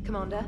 Commander?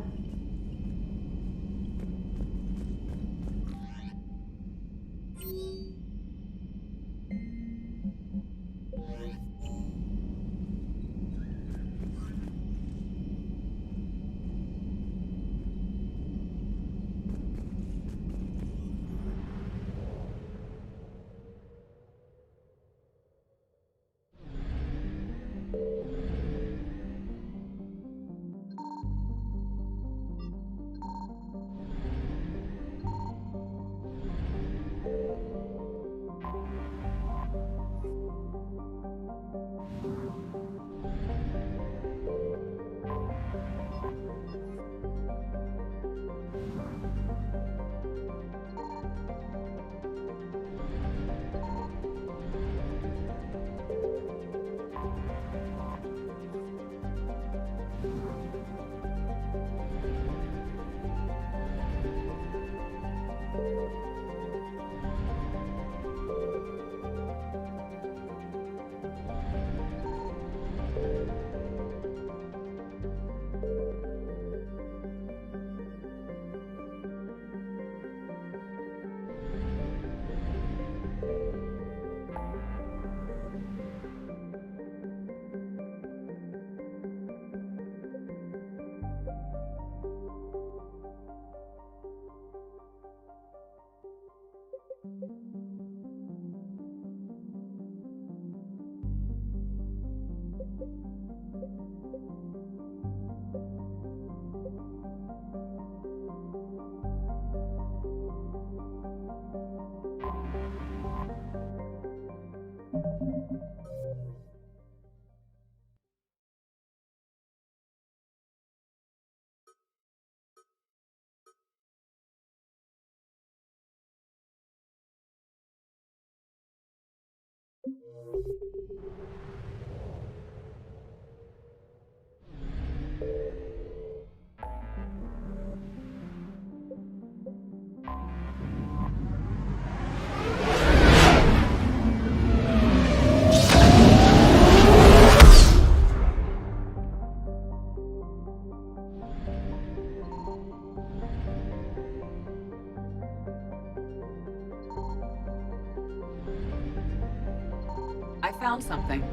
I found something.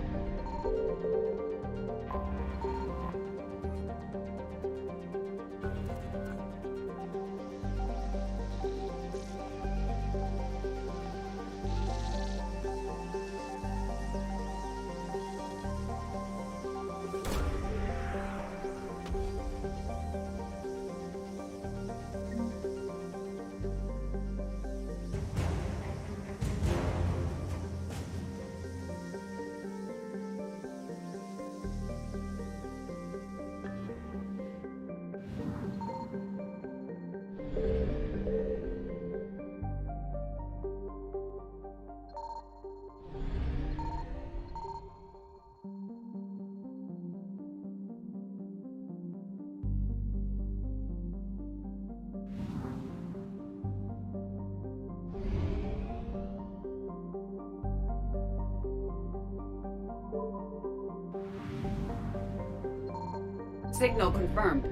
Signal confirmed.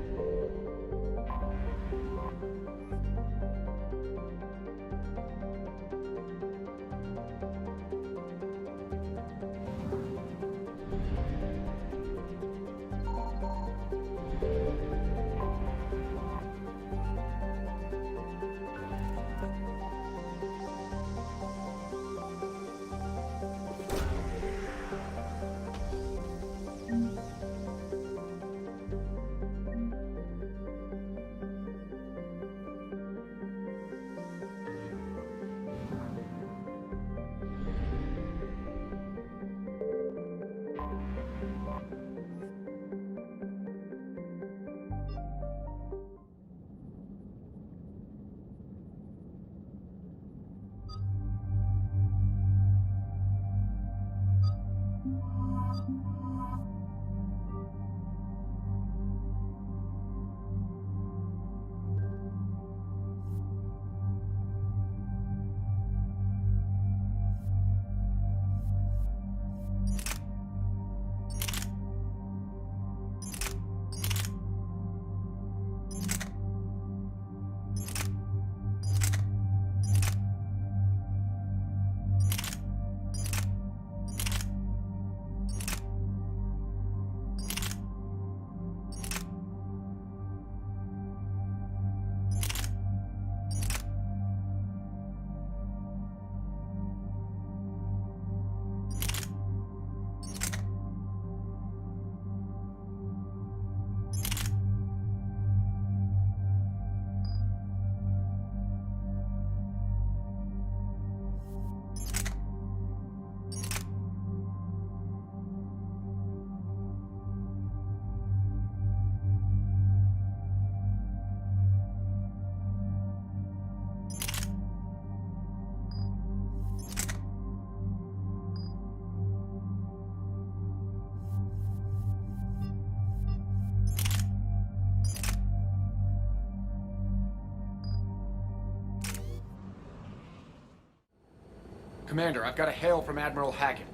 Commander, I've got a hail from Admiral Hackett.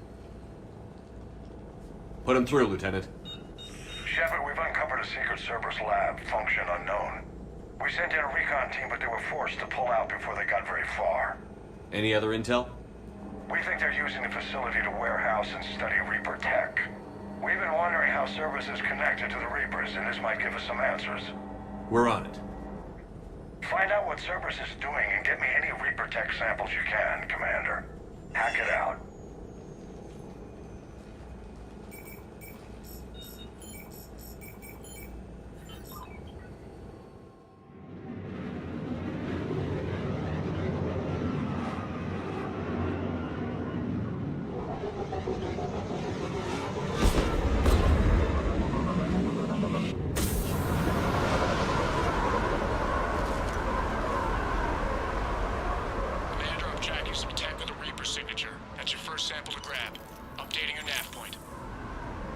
Put him through, Lieutenant. Shepard, we've uncovered a secret Cerberus lab, function unknown. We sent in a recon team, but they were forced to pull out before they got very far. Any other intel? We think they're using the facility to warehouse and study Reaper tech. We've been wondering how Cerberus is connected to the Reapers, and this might give us some answers. We're on it. Find out what Cerberus is doing and get me any Reaper tech samples you can, Commander. Hack it out.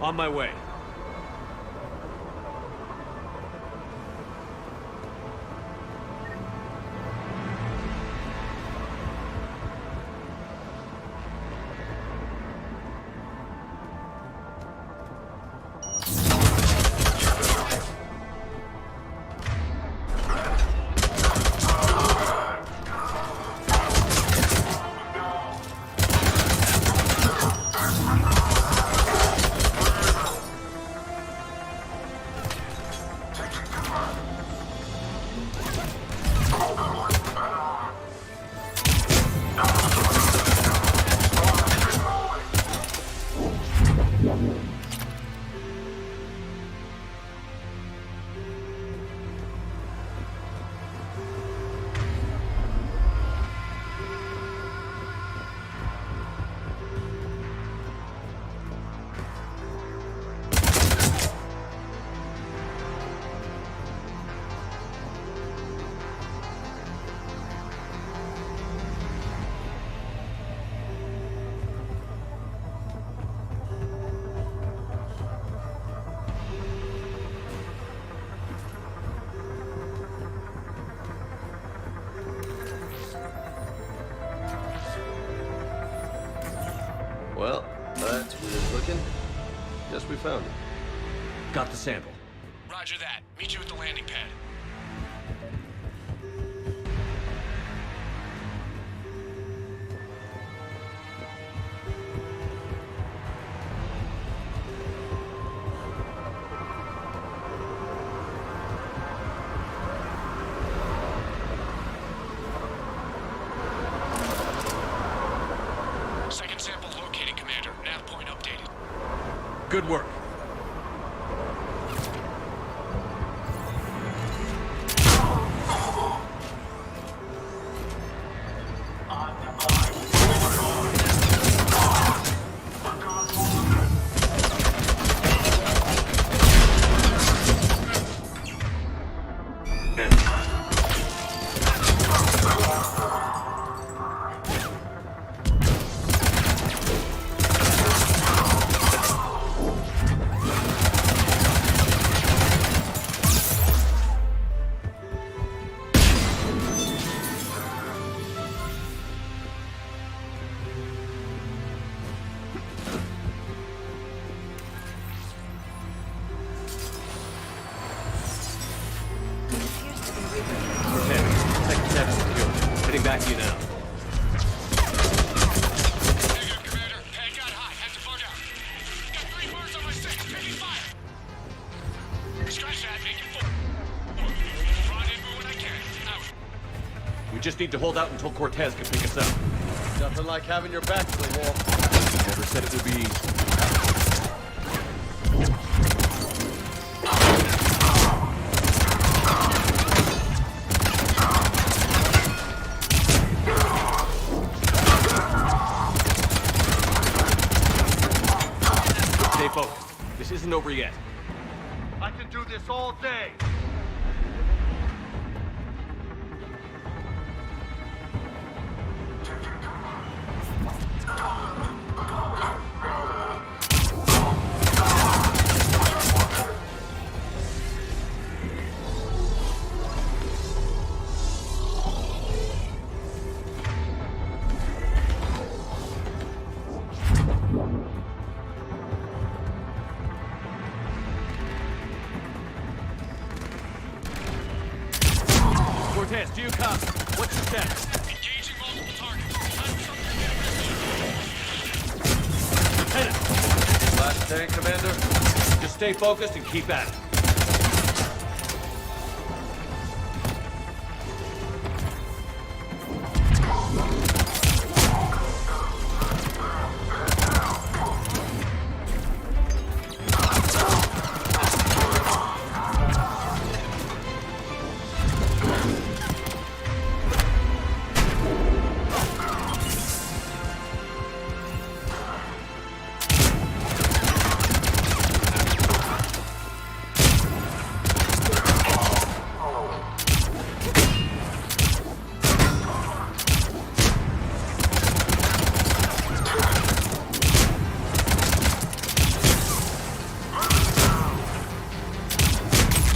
On my way. Well, that's weird looking. Guess we found it. Got the sample. Roger that. Meet you at the landing pad. Second sample located, Commander. Nav point updated. Good work. Back to you now. Negative, Commander. Pad got high. Had to bug out. Got 3 birds on my stick. Taking fire. Scratch that. Make it full. Rendezvous when I can. Out. We just need to hold out until Cortez can pick us up. Nothing like having your back to the wall. Never said it would be easy. Stay focused. This isn't over yet. I can do this all day. Cortez, do you copy? What's your status? Engaging multiple targets. I'm something Lieutenant, Last tank, Commander. just stay focused and keep at it.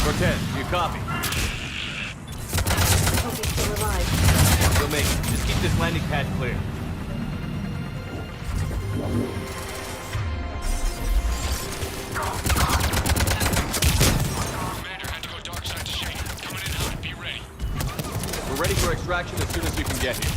Cortez, do you copy? Hope he's still alive. We'll make it. Just keep this landing pad clear. Commander had to go dark side to Shane. Coming in hot. Be ready. We're ready for extraction as soon as we can get here.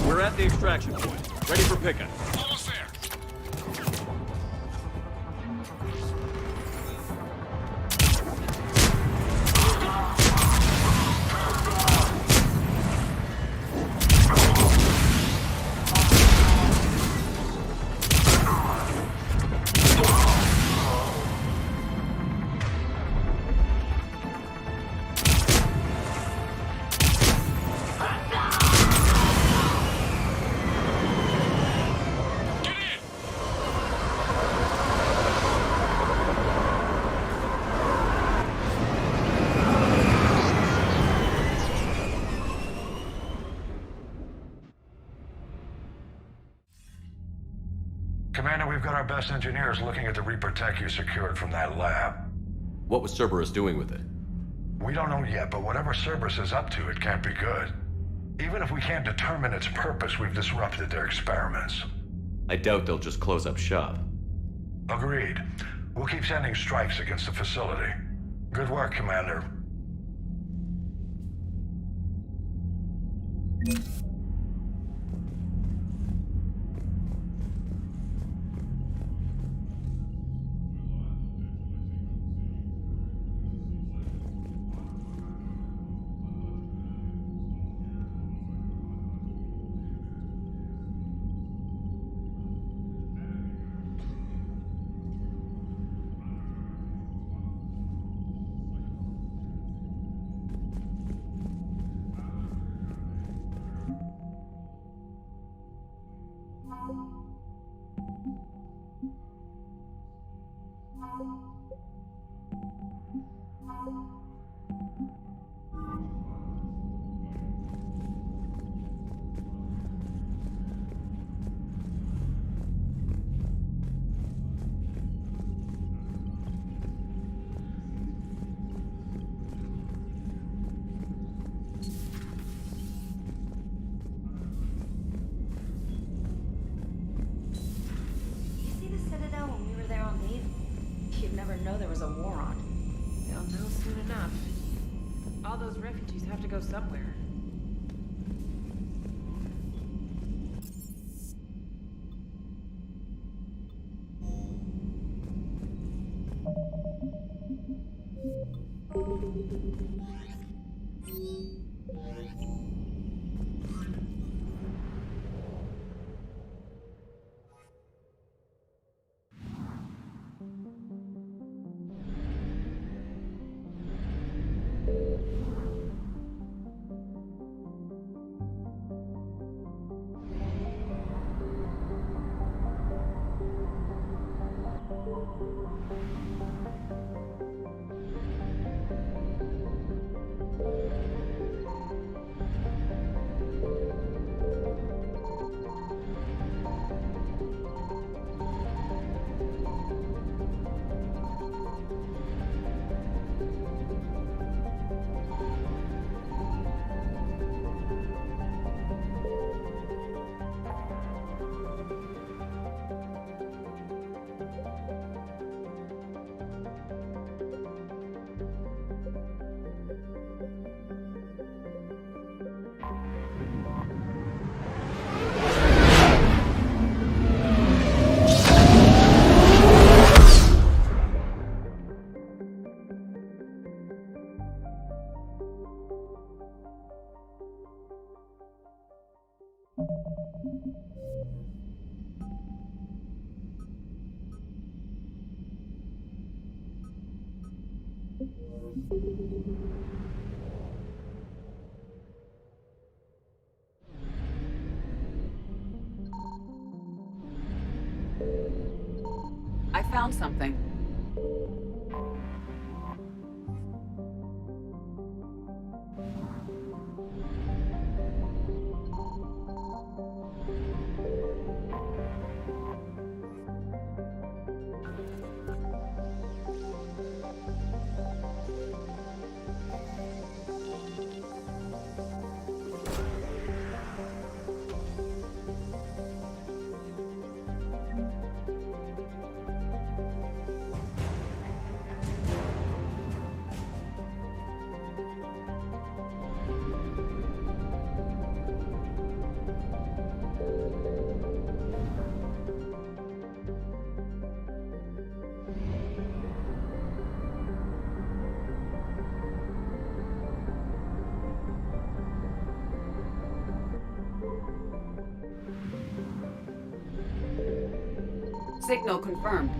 We're at the extraction point. Ready for pickup. Almost there. Get in. Commander, we've got our best engineers looking at the Reaper tech you secured from that lab. What was Cerberus doing with it? We don't know yet, but whatever Cerberus is up to, it can't be good. Even if we can't determine its purpose, we've disrupted their experiments. I doubt they'll just close up shop. Agreed. We'll keep sending strikes against the facility. Good work, Commander. You see the Citadel when we were there on leave? You'd never know there was a war on. They'll know soon enough. All those refugees have to go somewhere. I found something. Signal confirmed.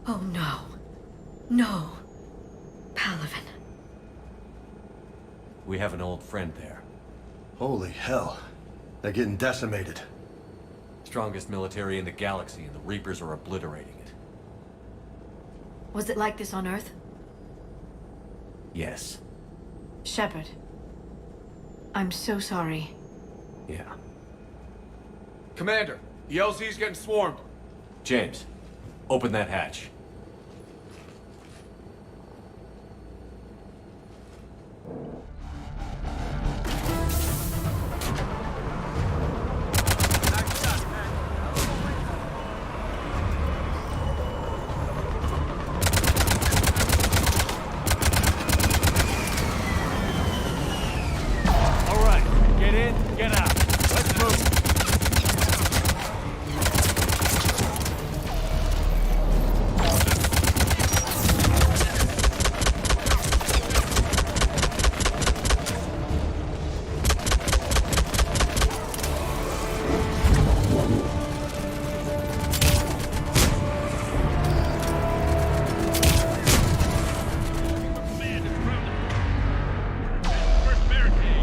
Oh no. No. Palaven. We have an old friend there. Holy hell. They're getting decimated. Strongest military in the galaxy, and the Reapers are obliterating it. Was it like this on Earth? Yes. Shepard. I'm so sorry. Yeah. Commander, the LZ's getting swarmed. James, open that hatch. All right, get in, get out. Let's move. First barricade.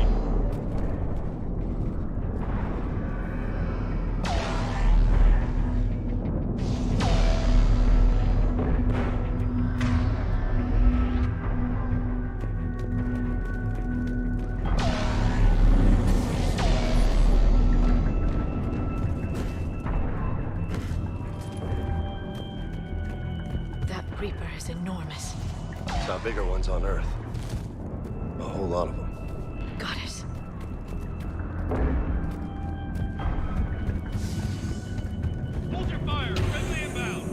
That Reaper is enormous. Saw bigger ones on Earth. A whole lot of them. Got it. Hold your fire. Friendly inbound.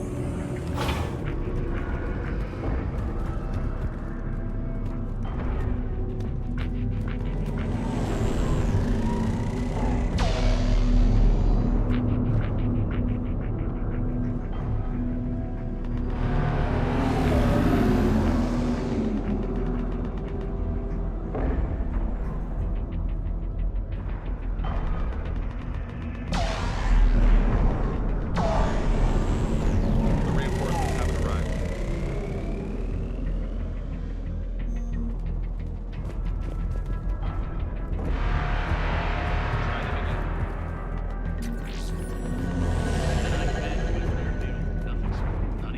The reinforcements haven't arrived. Try them again.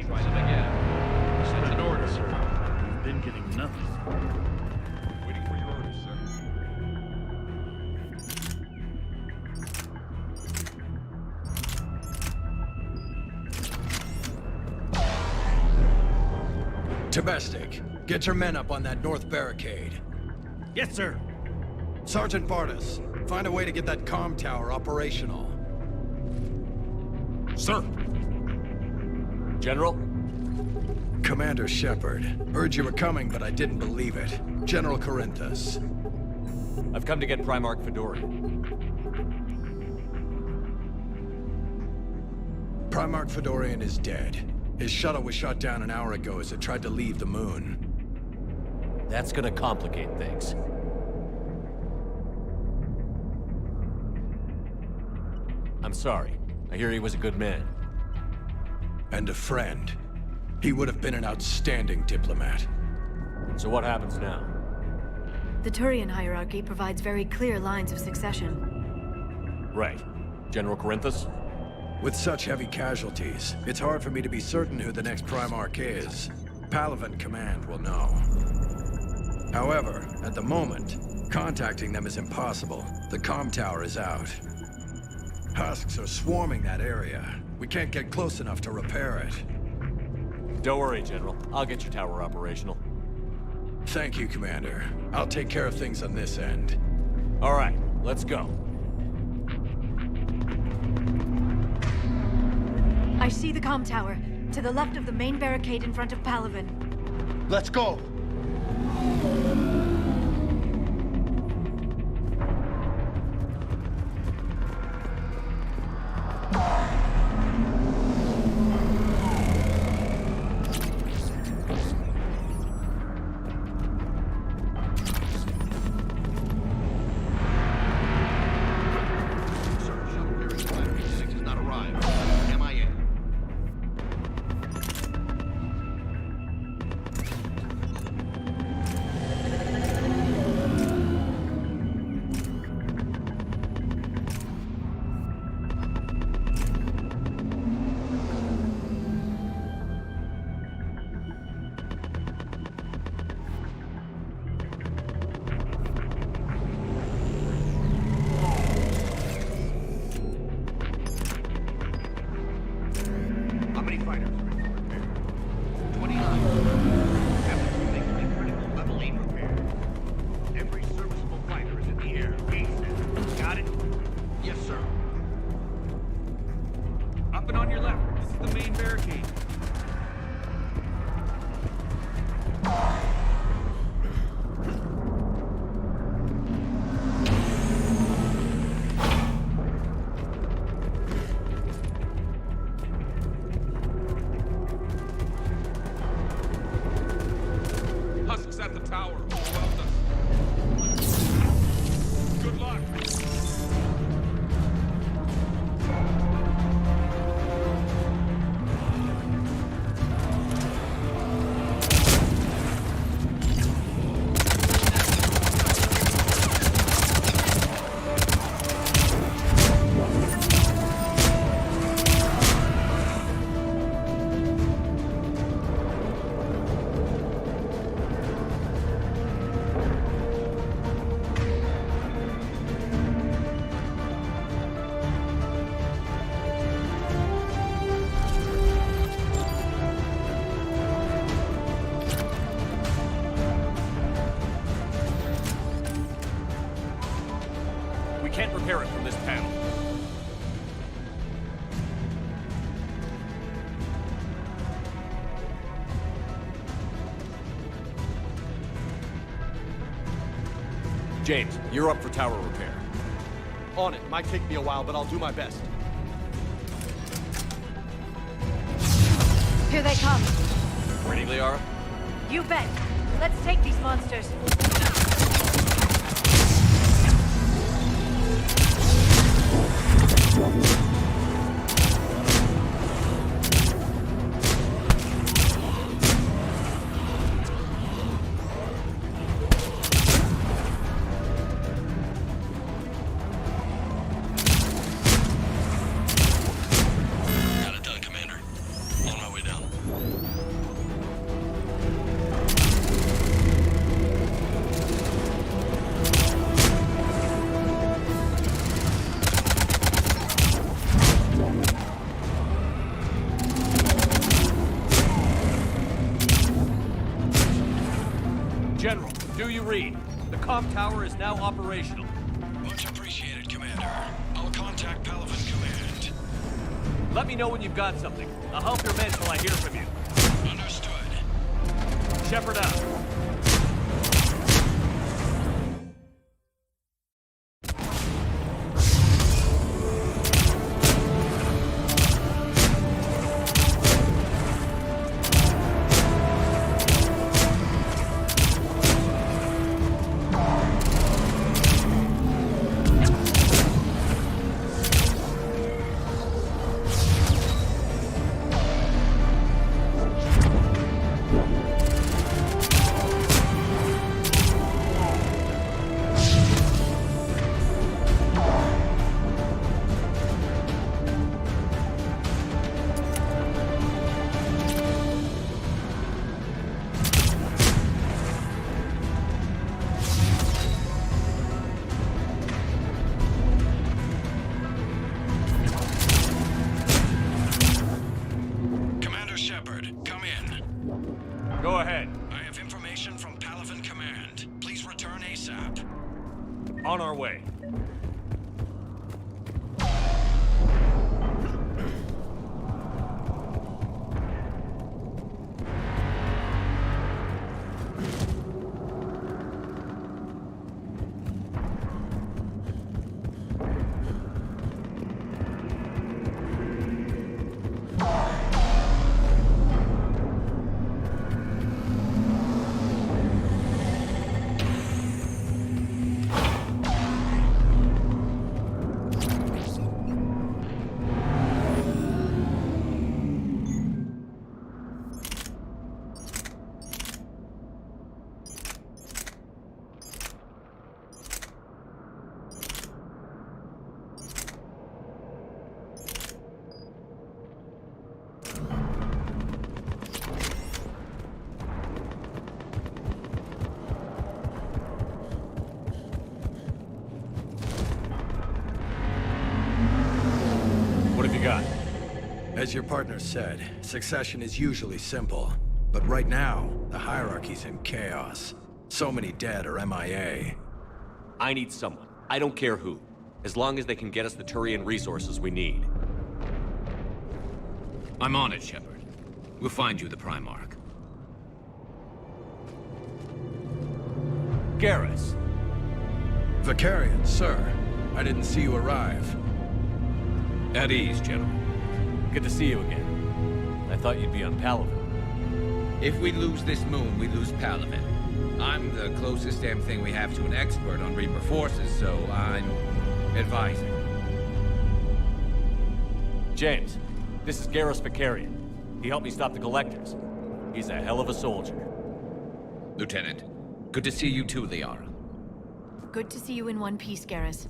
Try them again. Send an order, sir. Been getting nothing. Waiting for your orders, sir. Domestic, get your men up on that north barricade. Yes, sir. Sergeant Bartis, find a way to get that comm tower operational. Sir. General? Commander Shepard, heard you were coming, but I didn't believe it. General Corinthus. I've come to get Primarch Fedorian. Primarch Fedorian is dead. His shuttle was shot down an hour ago as it tried to leave the moon. That's gonna complicate things. I'm sorry. I hear he was a good man. And a friend. He would have been an outstanding diplomat. So what happens now? The Turian hierarchy provides very clear lines of succession. Right. General Corinthus? With such heavy casualties, it's hard for me to be certain who the next Primarch is. Palaven Command will know. However, at the moment, contacting them is impossible. The comm tower is out. Husks are swarming that area. We can't get close enough to repair it. Don't worry, General. I'll get your tower operational. Thank you, Commander. I'll take care of things on this end. All right, let's go. I see the comm tower, to the left of the main barricade in front of Palaven. Let's go! tower. Overwhelmed us. Good luck. We can't repair it from this panel. James, you're up for tower repair. On it. Might take me a while, but I'll do my best. Here they come. Ready, Liara? You bet. Let's take these monsters. Got it done, Commander. On my way down. General, do you read? The comm tower is now operational. Much appreciated, Commander. I'll contact Palaven Command. Let me know when you've got something. I'll help your men till I hear from you. Understood. Shepard out. Commander Shepard, come in. Go ahead. I have information from Palaven Command. Please return ASAP. On our way. What have you got? As your partner said, succession is usually simple. But right now, the hierarchy's in chaos. So many dead or MIA. I need someone. I don't care who. As long as they can get us the Turian resources we need. I'm on it, Shepard. We'll find you the Primarch. Garrus. Vicarian, sir. I didn't see you arrive. At ease, General. Good to see you again. I thought you'd be on Palaven. If we lose this moon, we lose Palaven. I'm the closest damn thing we have to an expert on Reaper forces, so I'm advising. James, this is Garrus Vakarian. He helped me stop the Collectors. He's a hell of a soldier. Lieutenant, good to see you too, Liara. Good to see you in one piece, Garrus.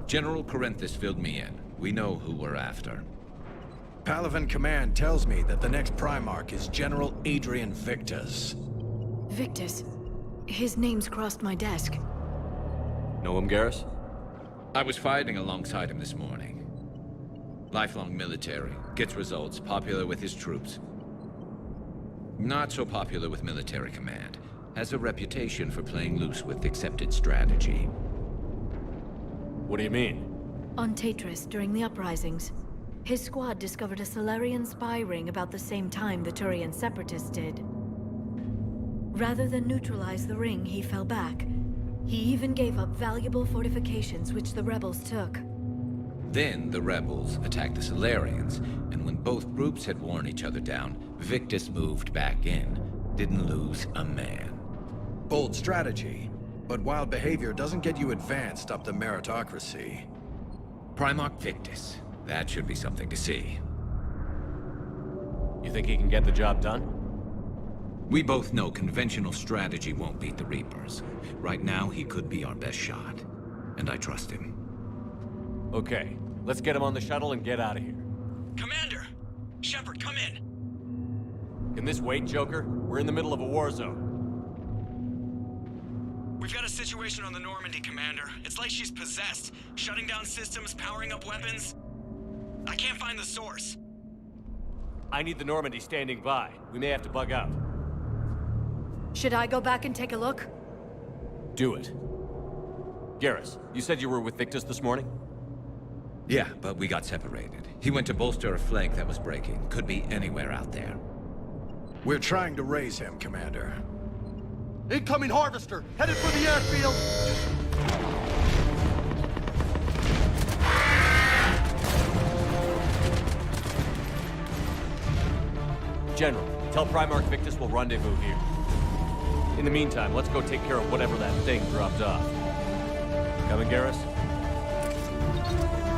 General Corinthus filled me in. We know who we're after. Palaven Command tells me that the next Primarch is General Adrian Victus. Victus? His name's crossed my desk. Know him, Garrus? I was fighting alongside him this morning. Lifelong military, gets results, popular with his troops. Not so popular with military command. Has a reputation for playing loose with accepted strategy. What do you mean? On Tatris, during the uprisings, his squad discovered a Solarian spy ring about the same time the Turian Separatists did. Rather than neutralize the ring, he fell back. He even gave up valuable fortifications which the rebels took. Then the rebels attacked the Solarians, and when both groups had worn each other down, Victus moved back in. Didn't lose a man. Bold strategy, but wild behavior doesn't get you advanced up the meritocracy. Primarch Victus. That should be something to see. You think he can get the job done? We both know conventional strategy won't beat the Reapers. Right now, he could be our best shot. And I trust him. Okay, let's get him on the shuttle and get out of here. Commander! Shepard, come in! Can this wait, Joker? We're in the middle of a war zone. We've got a situation on the Normandy, Commander. It's like she's possessed. Shutting down systems, powering up weapons. I can't find the source. I need the Normandy standing by. We may have to bug out. Should I go back and take a look? Do it. Garrus, you said you were with Victus this morning? Yeah, but we got separated. He went to bolster a flank that was breaking. Could be anywhere out there. We're trying to raise him, Commander. Incoming Harvester! Headed for the airfield! General, tell Primarch Victus we'll rendezvous here. In the meantime, let's go take care of whatever that thing dropped off. Coming, Garrus?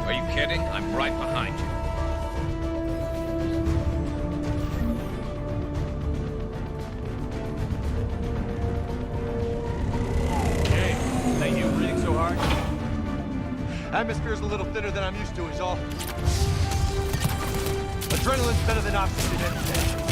Are you kidding? I'm right behind you. Hey, is that you breathing so hard? Atmosphere's a little thinner than I'm used to, is all. Adrenaline's better than oxygen any day.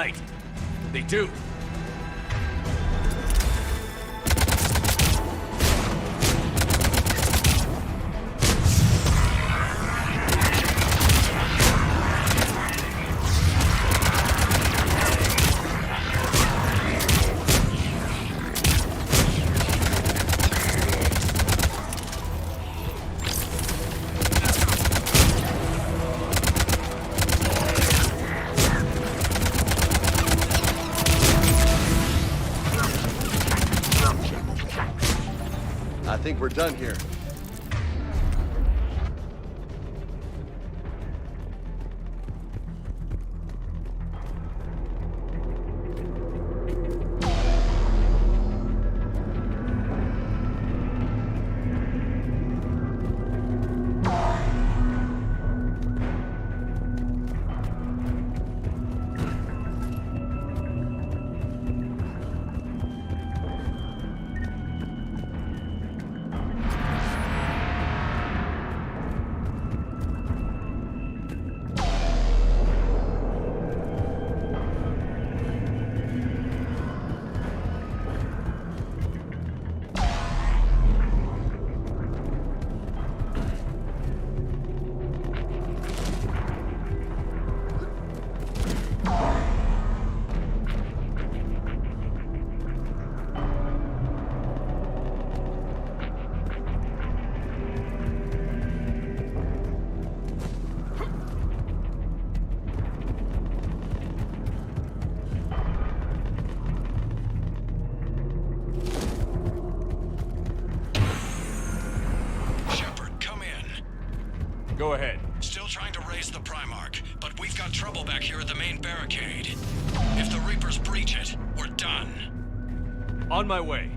fight. They do. I think we're done here. Go ahead. Still trying to raise the Primarch, but we've got trouble back here at the main barricade. If the Reapers breach it, we're done. On my way.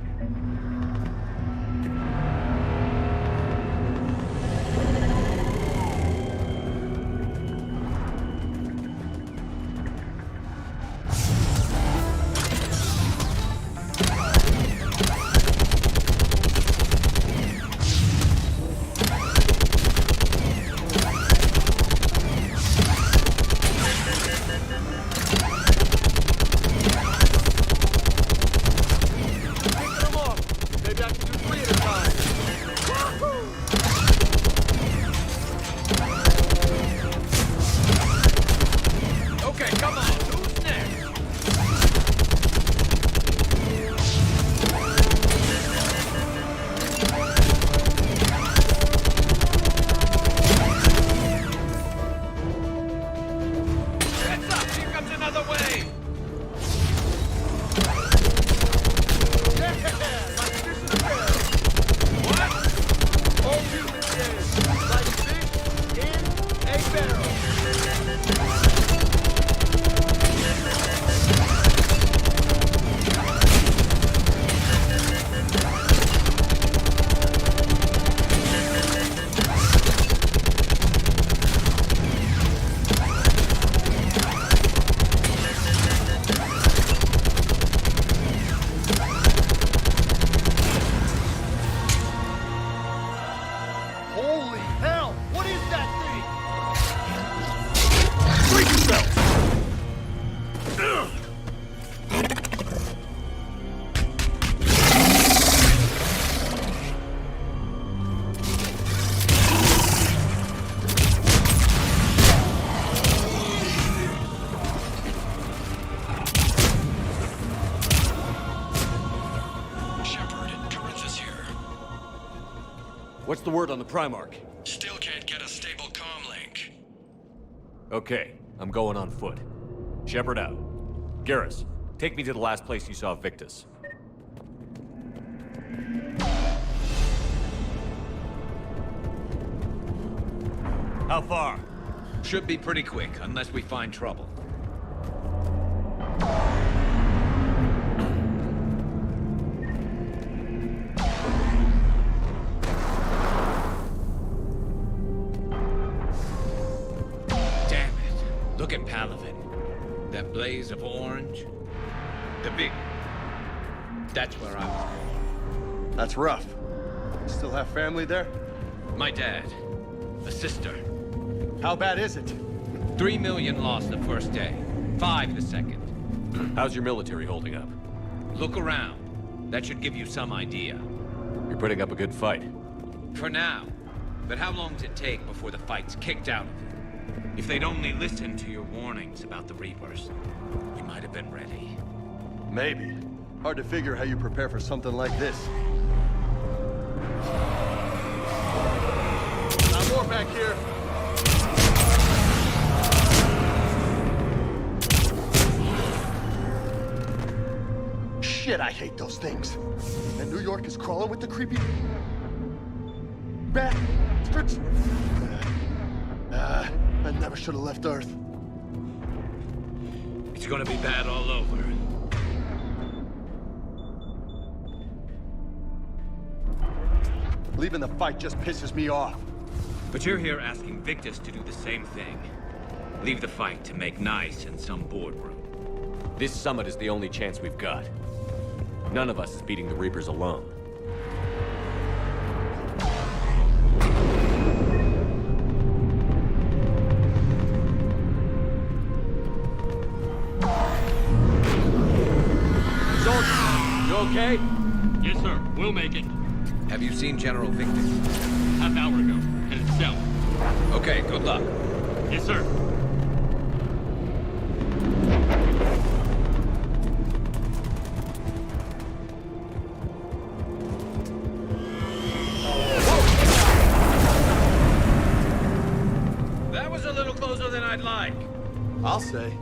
What's the word on the Primarch? Still can't get a stable comm link. Okay, I'm going on foot. Shepard out. Garrus, take me to the last place you saw Victus. How far? Should be pretty quick, unless we find trouble. Damn it. Look at Palaven. That blaze of orange. The big... That's where I was going. That's rough. Still have family there? My dad. A sister. How bad is it? 3 million lost the first day. 5 the second. How's your military holding up? Look around. That should give you some idea. You're putting up a good fight. For now. But how long does it take before the fight's kicked out of you? If they'd only listened to your warnings about the Reapers, you might have been ready. Maybe. Hard to figure how you prepare for something like this. Not more back here. Shit, I hate those things. And New York is crawling with the creepy... bastards. I never should have left Earth. It's gonna be bad all over. Leaving the fight just pisses me off. But you're here asking Victus to do the same thing. Leave the fight to make nice in some boardroom. This summit is the only chance we've got. None of us is beating the Reapers alone. Soldier, you okay? Yes, sir. We'll make it. Have you seen General Victus? Half hour ago. Headed south. Okay, good luck. Yes, sir. That was a little closer than I'd like. I'll say.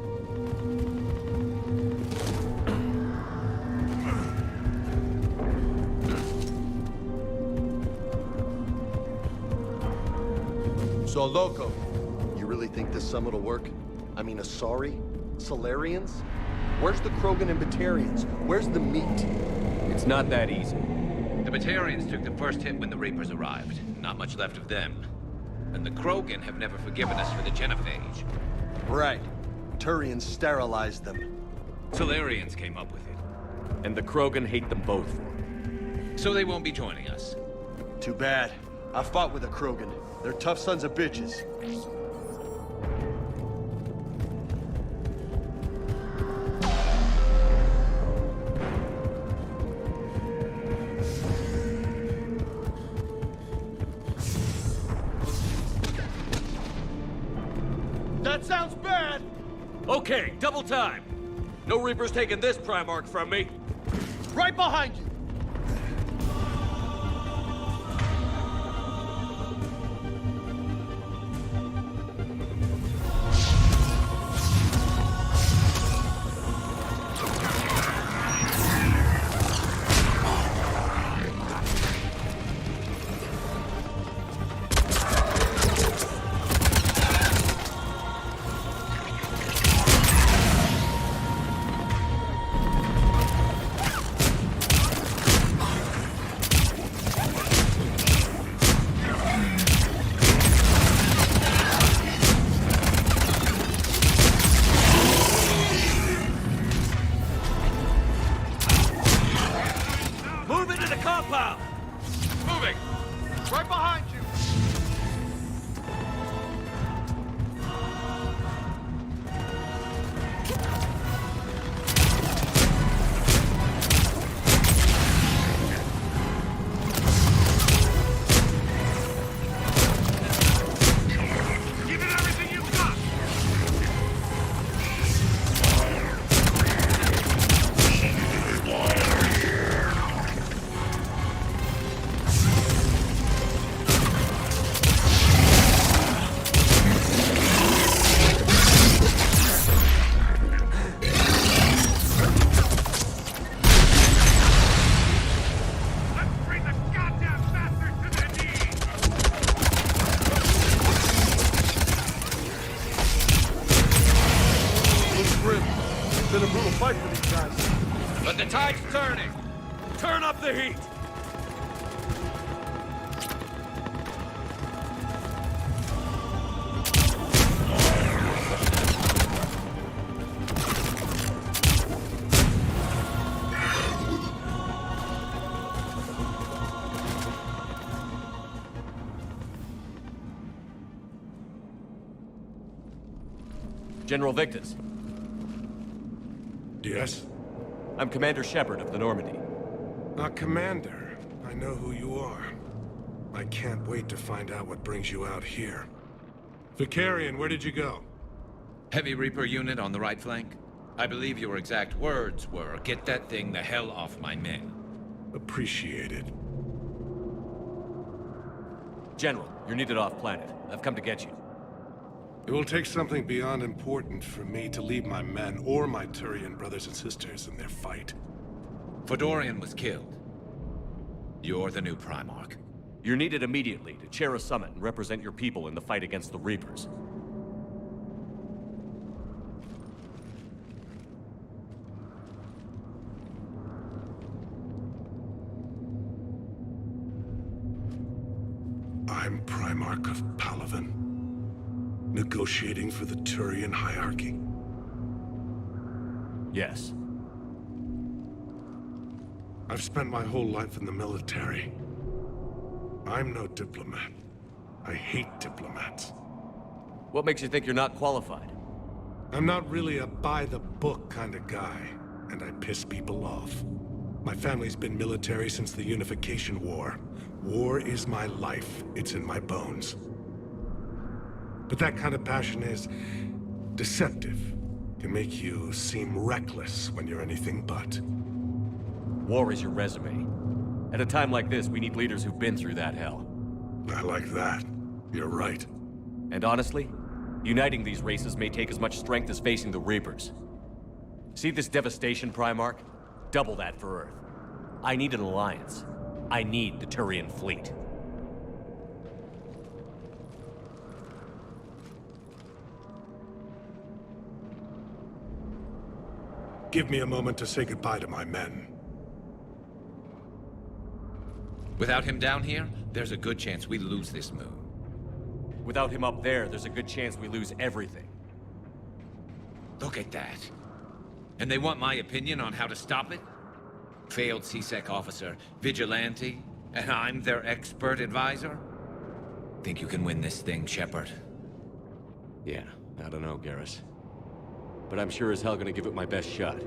So, Loco, you really think this summit will work? I mean, Asari? Solarians? Where's the Krogan and Batarians? Where's the meat? It's not that easy. The Batarians took the first hit when the Reapers arrived. Not much left of them. And the Krogan have never forgiven us for the Genophage. Right. Turians sterilized them. Solarians came up with it. And the Krogan hate them both for it. So they won't be joining us. Too bad. I fought with the Krogan. They're tough sons of bitches. That sounds bad! Okay, double time! No Reapers taking this Primarch from me! Right behind you! Moving! Right behind you! Give it everything you've got! Been a brutal fight for these guys. But the tide's turning. Turn up the heat! General Victus. Yes? I'm Commander Shepard of the Normandy. Commander. I know who you are. I can't wait to find out what brings you out here. Vicarian, where did you go? Heavy Reaper unit on the right flank. I believe your exact words were, "Get that thing the hell off my men." Appreciated. General, you're needed off-planet. I've come to get you. It will take something beyond important for me to leave my men or my Turian brothers and sisters in their fight. Fedorian was killed. You're the new Primarch. You're needed immediately to chair a summit and represent your people in the fight against the Reapers. I'm Primarch of Palaven, negotiating for the Turian hierarchy. Yes. I've spent my whole life in the military. I'm no diplomat. I hate diplomats. What makes you think you're not qualified? I'm not really a by-the-book kind of guy, and I piss people off. My family's been military since the Unification War. War is my life. It's in my bones. But that kind of passion is deceptive. Can make you seem reckless when you're anything but. War is your resume. At a time like this, we need leaders who've been through that hell. I like that. You're right. And honestly, uniting these races may take as much strength as facing the Reapers. See this devastation, Primarch? Double that for Earth. I need an alliance. I need the Turian fleet. Give me a moment to say goodbye to my men. Without him down here, there's a good chance we lose this moon. Without him up there, there's a good chance we lose everything. Look at that. And they want my opinion on how to stop it? Failed C-Sec officer, vigilante, and I'm their expert advisor? Think you can win this thing, Shepard? Yeah, I don't know, Garrus. But I'm sure as hell gonna give it my best shot.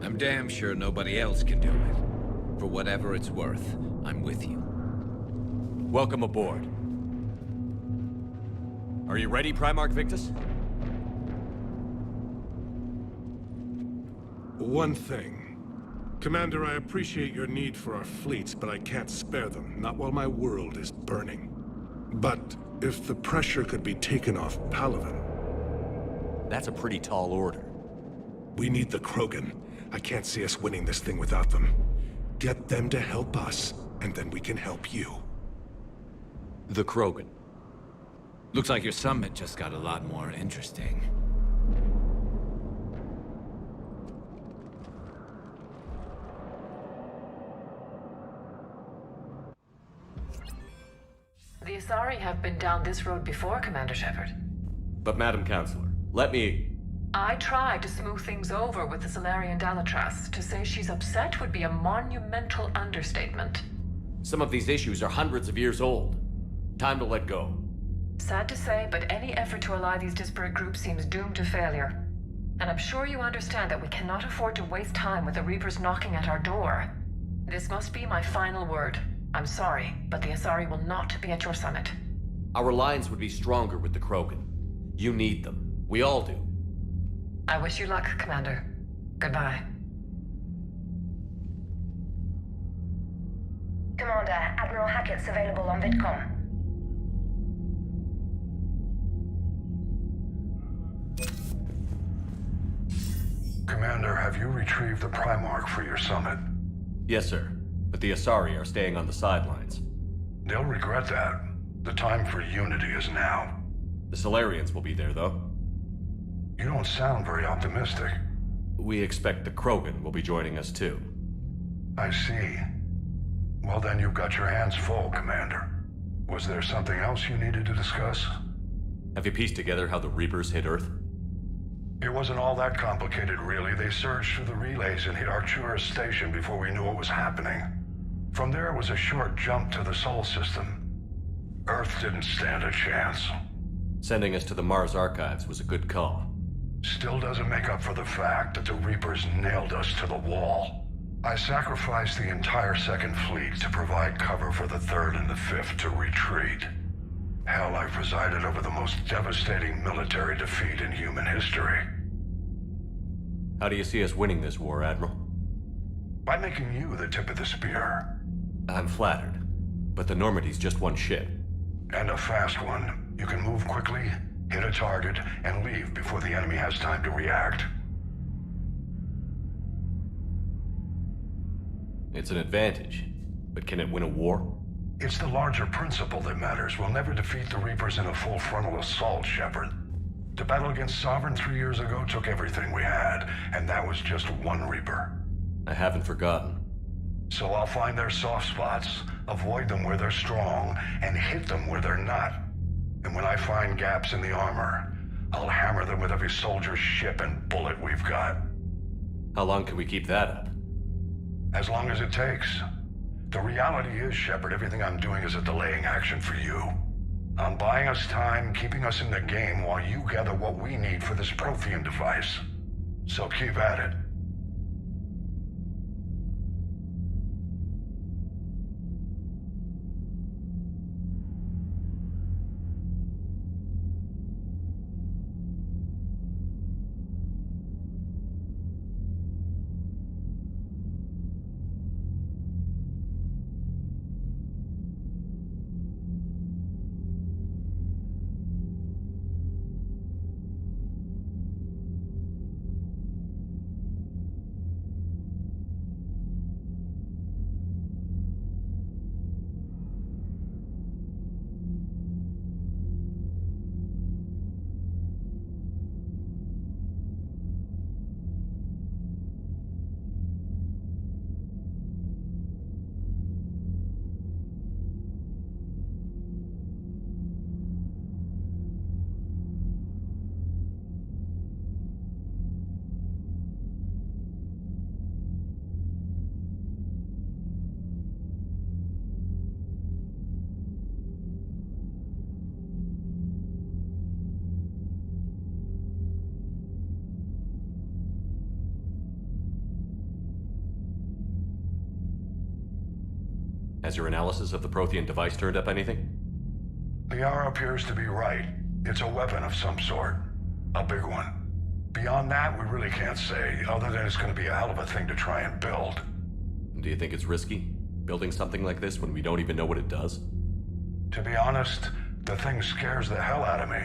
I'm damn sure nobody else can do it. For whatever it's worth, I'm with you. Welcome aboard. Are you ready, Primarch Victus? One thing. Commander, I appreciate your need for our fleets, but I can't spare them, not while my world is burning. But if the pressure could be taken off Palaven... That's a pretty tall order. We need the Krogan. I can't see us winning this thing without them. Get them to help us, and then we can help you. The Krogan. Looks like your summit just got a lot more interesting. The Asari have been down this road before, Commander Shepard. But Madam Counselor, let me... I tried to smooth things over with the Salarian Dalatras. To say she's upset would be a monumental understatement. Some of these issues are hundreds of years old. Time to let go. Sad to say, but any effort to ally these disparate groups seems doomed to failure. And I'm sure you understand that we cannot afford to waste time with the Reapers knocking at our door. This must be my final word. I'm sorry, but the Asari will not be at your summit. Our alliance would be stronger with the Krogan. You need them. We all do. I wish you luck, Commander. Goodbye. Commander, Admiral Hackett's available on VidCom. Commander, have you retrieved the Primarch for your summit? Yes, sir. But the Asari are staying on the sidelines. They'll regret that. The time for unity is now. The Salarians will be there, though. You don't sound very optimistic. We expect the Krogan will be joining us, too. I see. Well, then you've got your hands full, Commander. Was there something else you needed to discuss? Have you pieced together how the Reapers hit Earth? It wasn't all that complicated, really. They surged through the relays and hit Arcturus Station before we knew what was happening. From there, it was a short jump to the Sol system. Earth didn't stand a chance. Sending us to the Mars Archives was a good call. Still doesn't make up for the fact that the Reapers nailed us to the wall. I sacrificed the entire Second Fleet to provide cover for the Third and the Fifth to retreat. Hell, I presided over the most devastating military defeat in human history. How do you see us winning this war, Admiral? By making you the tip of the spear. I'm flattered, but the Normandy's just one ship. And a fast one. You can move quickly, hit a target, and leave before the enemy has time to react. It's an advantage, but can it win a war? It's the larger principle that matters. We'll never defeat the Reapers in a full frontal assault, Shepard. The battle against Sovereign 3 years ago took everything we had, and that was just one Reaper. I haven't forgotten. So I'll find their soft spots, avoid them where they're strong, and hit them where they're not. And when I find gaps in the armor, I'll hammer them with every soldier, ship, and bullet we've got. How long can we keep that up? As long as it takes. The reality is, Shepard, everything I'm doing is a delaying action for you. I'm buying us time, keeping us in the game while you gather what we need for this Prothean device. So keep at it. Has your analysis of the Prothean device turned up anything? Liara appears to be right. It's a weapon of some sort. A big one. Beyond that, we really can't say, other than it's going to be a hell of a thing to try and build. Do you think it's risky, building something like this when we don't even know what it does? To be honest, the thing scares the hell out of me,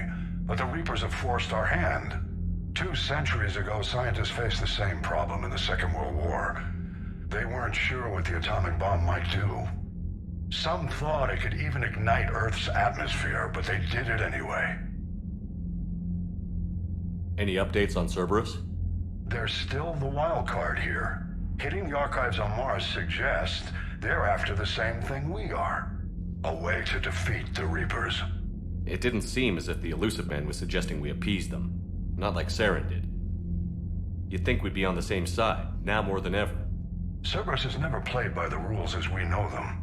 but the Reapers have forced our hand. 2 centuries ago, scientists faced the same problem in the Second World War. They weren't sure what the atomic bomb might do. Some thought it could even ignite Earth's atmosphere, but they did it anyway. Any updates on Cerberus? They're still the wild card here. Hitting the archives on Mars suggests they're after the same thing we are. A way to defeat the Reapers. It didn't seem as if the Illusive Man was suggesting we appease them. Not like Saren did. You'd think we'd be on the same side, now more than ever. Cerberus has never played by the rules as we know them.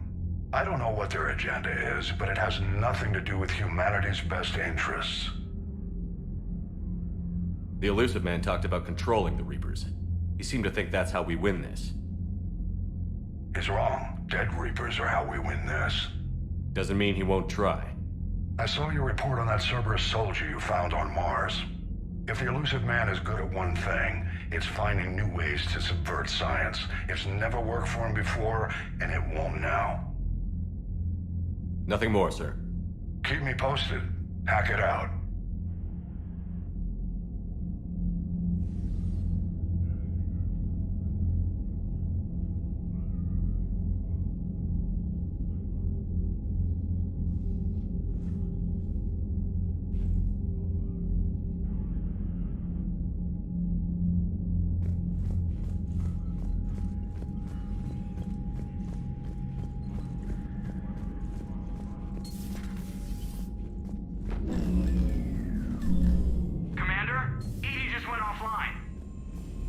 I don't know what their agenda is, but it has nothing to do with humanity's best interests. The Illusive Man talked about controlling the Reapers. He seemed to think that's how we win this. He's wrong. Dead Reapers are how we win this. Doesn't mean he won't try. I saw your report on that Cerberus soldier you found on Mars. If the Illusive Man is good at one thing, it's finding new ways to subvert science. It's never worked for him before, and it won't now. Nothing more, sir. Keep me posted. Hack it out.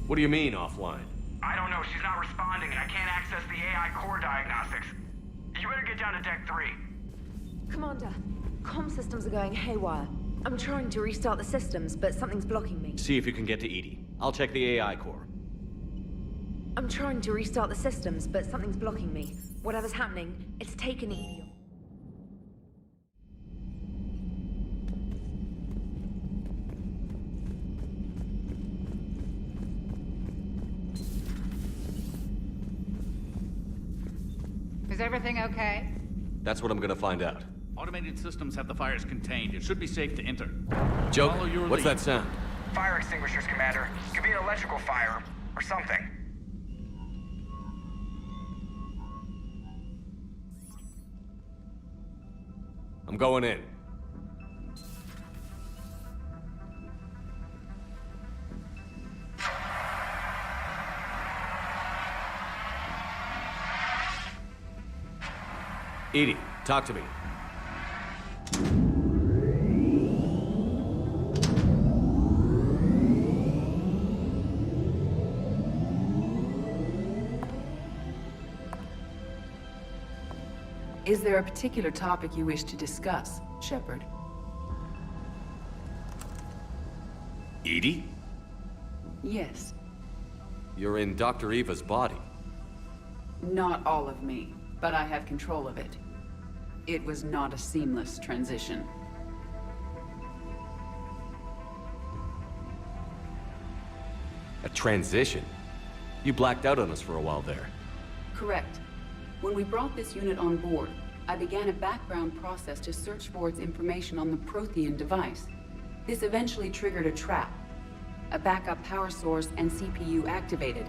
What do you mean, offline? I don't know. She's not responding, and I can't access the AI core diagnostics. You better get down to Deck 3. Commander, comm systems are going haywire. I'm trying to restart the systems, but something's blocking me. See if you can get to EDI. I'll check the AI core. I'm trying to restart the systems, but something's blocking me. Whatever's happening, it's taken EDI. Is everything okay? That's what I'm gonna find out. Automated systems have the fires contained. It should be safe to enter. Joke, Follow your what's lead. that sound? Fire extinguishers, Commander. Could be an electrical fire, or something. I'm going in. EDI, talk to me. Is there a particular topic you wish to discuss, Shepard? EDI? Yes. You're in Dr. Eva's body. Not all of me, but I have control of it. It was not a seamless transition. A transition? You blacked out on us for a while there. Correct. When we brought this unit on board, I began a background process to search for its information on the Prothean device. This eventually triggered a trap. A backup power source and CPU activated,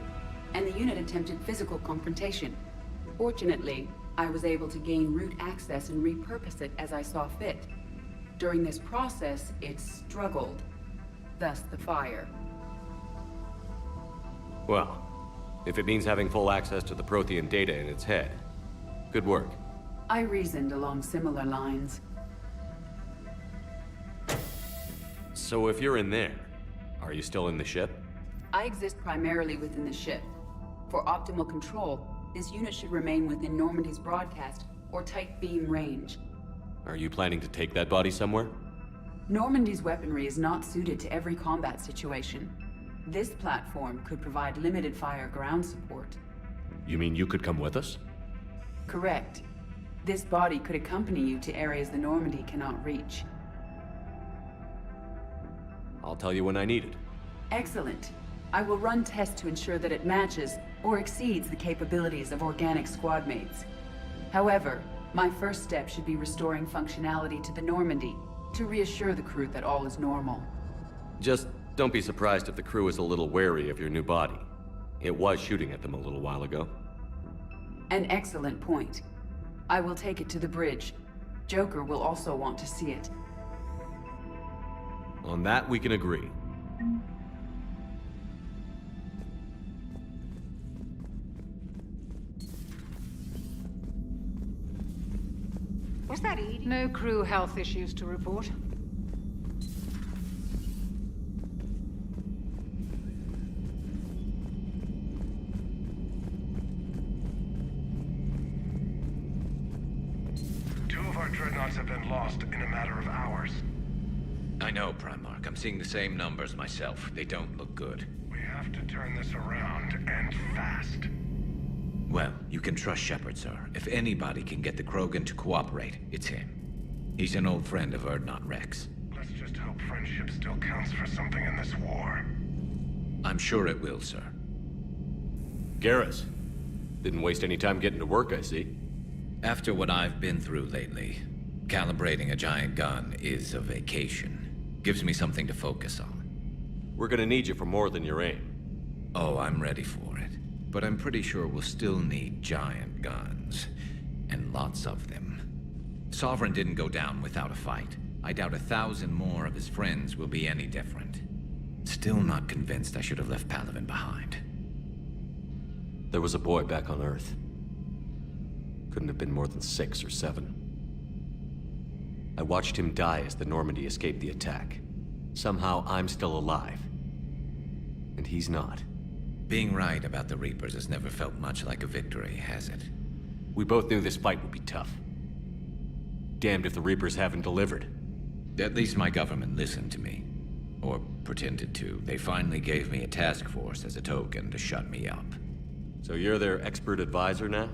and the unit attempted physical confrontation. Fortunately, I was able to gain root access and repurpose it as I saw fit. During this process, it struggled. Thus the fire. Well, if it means having full access to the Prothean data in its head, good work. I reasoned along similar lines. So if you're in there, are you still in the ship? I exist primarily within the ship. For optimal control, this unit should remain within Normandy's broadcast or tight beam range. Are you planning to take that body somewhere? Normandy's weaponry is not suited to every combat situation. This platform could provide limited fire ground support. You mean you could come with us? Correct. This body could accompany you to areas the Normandy cannot reach. I'll tell you when I need it. Excellent. I will run tests to ensure that it matches or exceeds the capabilities of organic squad mates. However, my first step should be restoring functionality to the Normandy to reassure the crew that all is normal. Just don't be surprised if the crew is a little wary of your new body. It was shooting at them a little while ago. An excellent point. I will take it to the bridge. Joker will also want to see it. On that, we can agree. Was that EDI? No crew health issues to report. Two of our dreadnoughts have been lost in a matter of hours. I know, Primarch. I'm seeing the same numbers myself. They don't look good. We have to turn this around, and fast. Well, you can trust Shepard, sir. If anybody can get the Krogan to cooperate, it's him. He's an old friend of Urdnot Rex. Let's just hope friendship still counts for something in this war. I'm sure it will, sir. Garrus. Didn't waste any time getting to work, I see. After what I've been through lately, calibrating a giant gun is a vacation. Gives me something to focus on. We're gonna need you for more than your aim. Oh, I'm ready for it. But I'm pretty sure we'll still need giant guns. And lots of them. Sovereign didn't go down without a fight. I doubt 1,000 more of his friends will be any different. Still not convinced I should have left Palaven behind. There was a boy back on Earth. Couldn't have been more than 6 or 7. I watched him die as the Normandy escaped the attack. Somehow I'm still alive. And he's not. Being right about the Reapers has never felt much like a victory, has it? We both knew this fight would be tough. Damned if the Reapers haven't delivered. At least my government listened to me. Or pretended to. They finally gave me a task force as a token to shut me up. So you're their expert advisor now?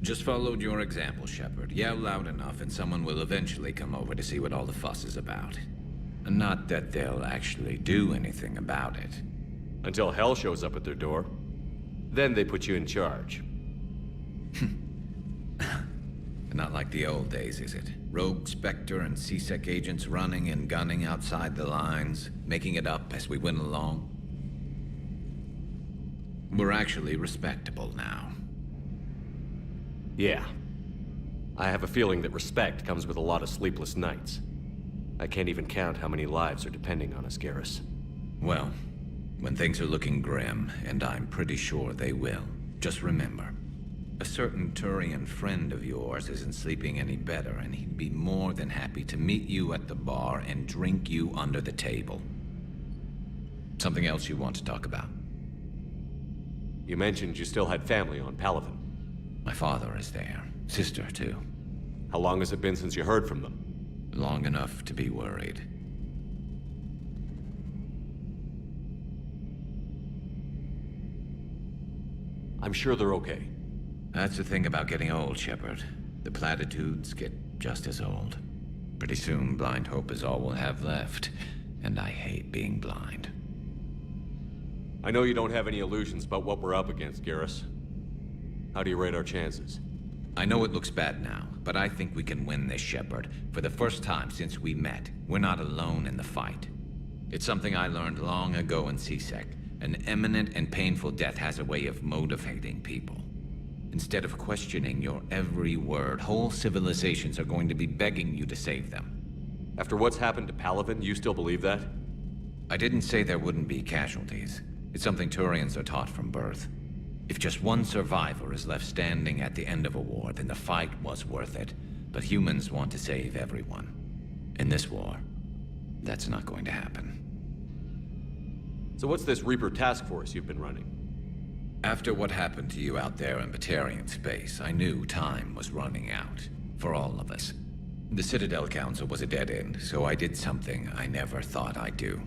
Just followed your example, Shepard. Yell loud enough and someone will eventually come over to see what all the fuss is about. Not that they'll actually do anything about it. Until hell shows up at their door. Then they put you in charge. Not like the old days, is it? Rogue Spectre and C-Sec agents running and gunning outside the lines, making it up as we went along. We're actually respectable now. Yeah. I have a feeling that respect comes with a lot of sleepless nights. I can't even count how many lives are depending on us, Garrus. Well, when things are looking grim, and I'm pretty sure they will, just remember, a certain Turian friend of yours isn't sleeping any better, and he'd be more than happy to meet you at the bar and drink you under the table. Something else you want to talk about? You mentioned you still had family on Palaven. My father is there. Sister, too. How long has it been since you heard from them? Long enough to be worried. I'm sure they're okay. That's the thing about getting old, Shepard. The platitudes get just as old. Pretty soon, blind hope is all we'll have left. And I hate being blind. I know you don't have any illusions about what we're up against, Garrus. How do you rate our chances? I know it looks bad now, but I think we can win this, Shepard. For the first time since we met, we're not alone in the fight. It's something I learned long ago in C-Sec. An imminent and painful death has a way of motivating people. Instead of questioning your every word, whole civilizations are going to be begging you to save them. After what's happened to Palaven, you still believe that? I didn't say there wouldn't be casualties. It's something Turians are taught from birth. If just one survivor is left standing at the end of a war, then the fight was worth it. But humans want to save everyone. In this war, that's not going to happen. So what's this Reaper task force you've been running? After what happened to you out there in Batarian space, I knew time was running out. For all of us. The Citadel Council was a dead end, so I did something I never thought I'd do.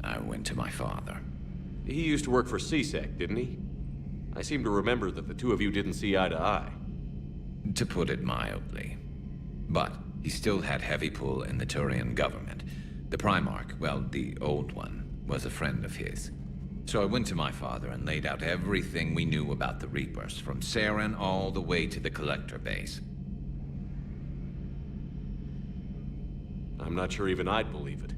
I went to my father. He used to work for C-Sec, didn't he? I seem to remember that the two of you didn't see eye to eye. To put it mildly. But he still had heavy pull in the Turian government. The Primarch, well, the old one, was a friend of his. So I went to my father and laid out everything we knew about the Reapers, from Saren all the way to the Collector base. I'm not sure even I'd believe it.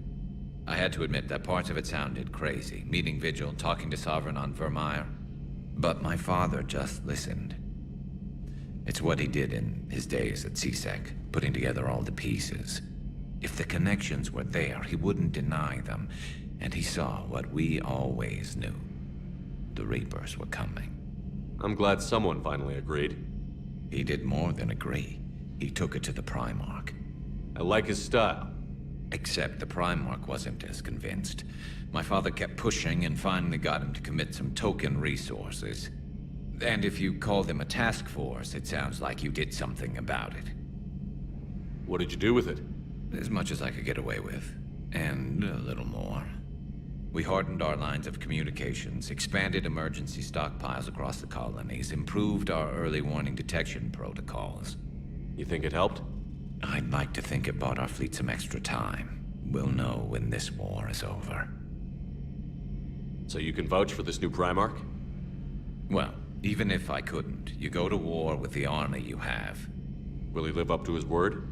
I had to admit that parts of it sounded crazy. Meeting Vigil, talking to Sovereign on Vermeer. But my father just listened. It's what he did in his days at C-Sec, putting together all the pieces. If the connections were there, he wouldn't deny them. And he saw what we always knew. The Reapers were coming. I'm glad someone finally agreed. He did more than agree. He took it to the Primarch. I like his style. Except the Primarch wasn't as convinced. My father kept pushing and finally got him to commit some token resources. And if you call them a task force, it sounds like you did something about it. What did you do with it? As much as I could get away with. And a little more. We hardened our lines of communications, expanded emergency stockpiles across the colonies, improved our early warning detection protocols. You think it helped? I'd like to think it bought our fleet some extra time. We'll know when this war is over. So you can vouch for this new Primarch? Well, even if I couldn't, you go to war with the army you have. Will he live up to his word?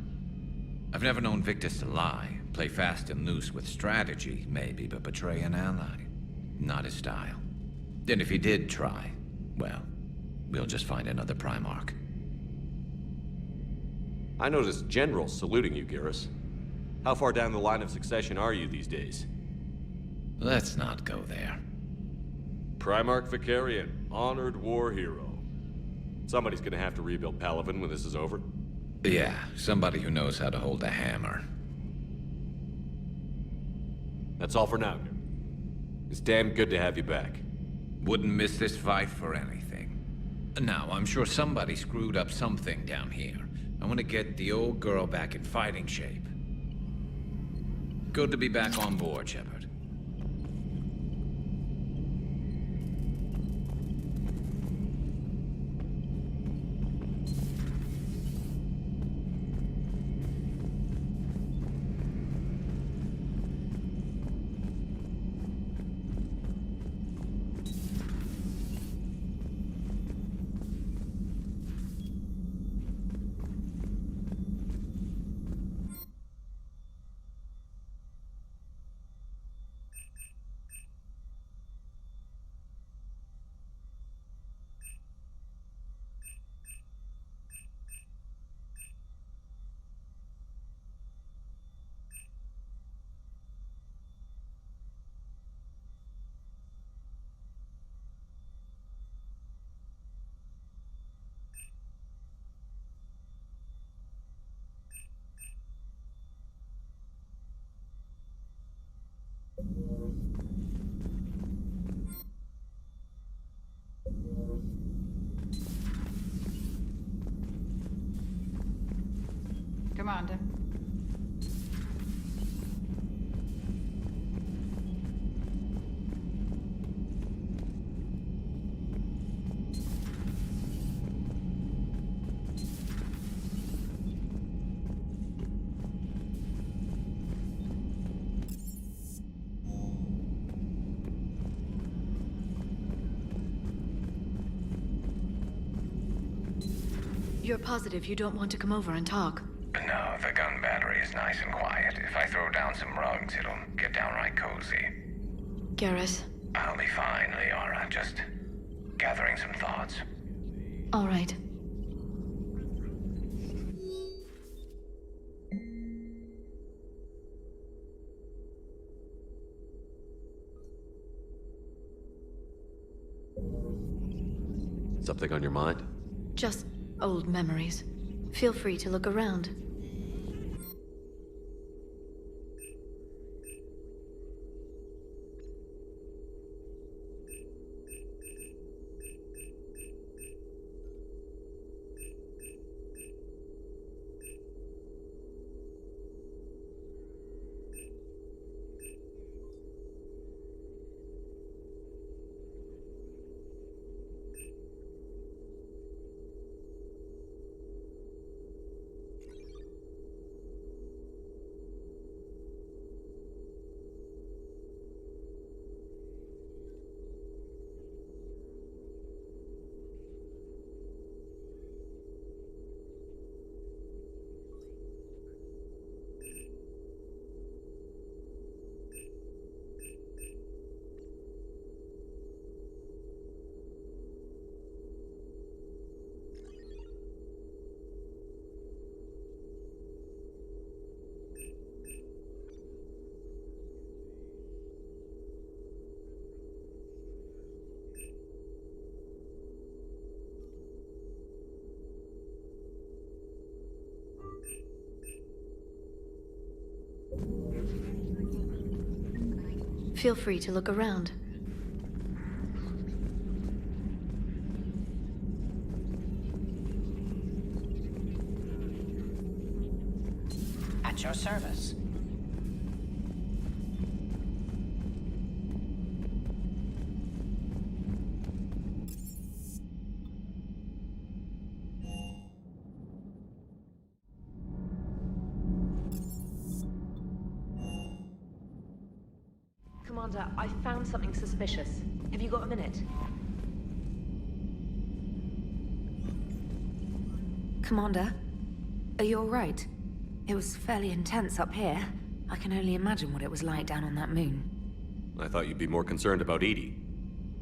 I've never known Victus to lie. Play fast and loose with strategy, maybe, but betray an ally. Not his style. And if he did try, well, we'll just find another Primarch. I noticed generals saluting you, Garrus. How far down the line of succession are you these days? Let's not go there. Primarch Vicarian, honored war hero. Somebody's gonna have to rebuild Palaven when this is over. Yeah, somebody who knows how to hold a hammer. That's all for now, Garrus. It's damn good to have you back. Wouldn't miss this fight for anything. Now, I'm sure somebody screwed up something down here. I want to get the old girl back in fighting shape. Good to be back on board, Shepard. Commander. You're positive you don't want to come over and talk? No, the gun battery is nice and quiet. If I throw down some rugs, it'll get downright cozy. Garrett. I'll be fine, Liara. Just gathering some thoughts. All right. Something on your mind? Just old memories. Feel free to look around. Feel free to look around. At your service. Commander, I found something suspicious. Have you got a minute? Commander, are you alright? It was fairly intense up here. I can only imagine what it was like down on that moon. I thought you'd be more concerned about EDI.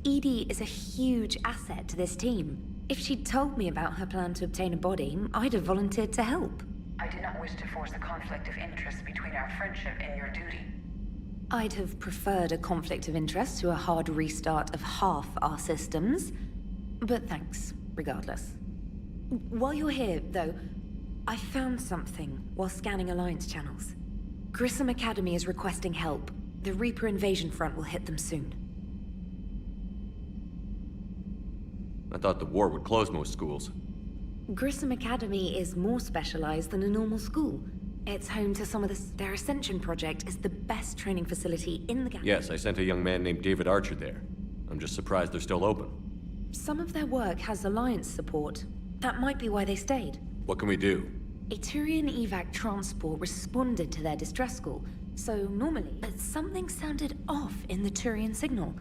EDI is a huge asset to this team. If she'd told me about her plan to obtain a body, I'd have volunteered to help. I did not wish to force a conflict of interest between our friendship and your duty. I'd have preferred a conflict of interest to a hard restart of half our systems. But thanks, regardless. While you're here, though, I found something while scanning Alliance channels. Grissom Academy is requesting help. The Reaper invasion front will hit them soon. I thought the war would close most schools. Grissom Academy is more specialized than a normal school. It's home to some of their Ascension project is the best training facility in the galaxy. Yes, I sent a young man named David Archer there. I'm just surprised they're still open. Some of their work has Alliance support. That might be why they stayed. What can we do? A Turian evac transport responded to their distress call, so normally, but something sounded off in the Turian signal.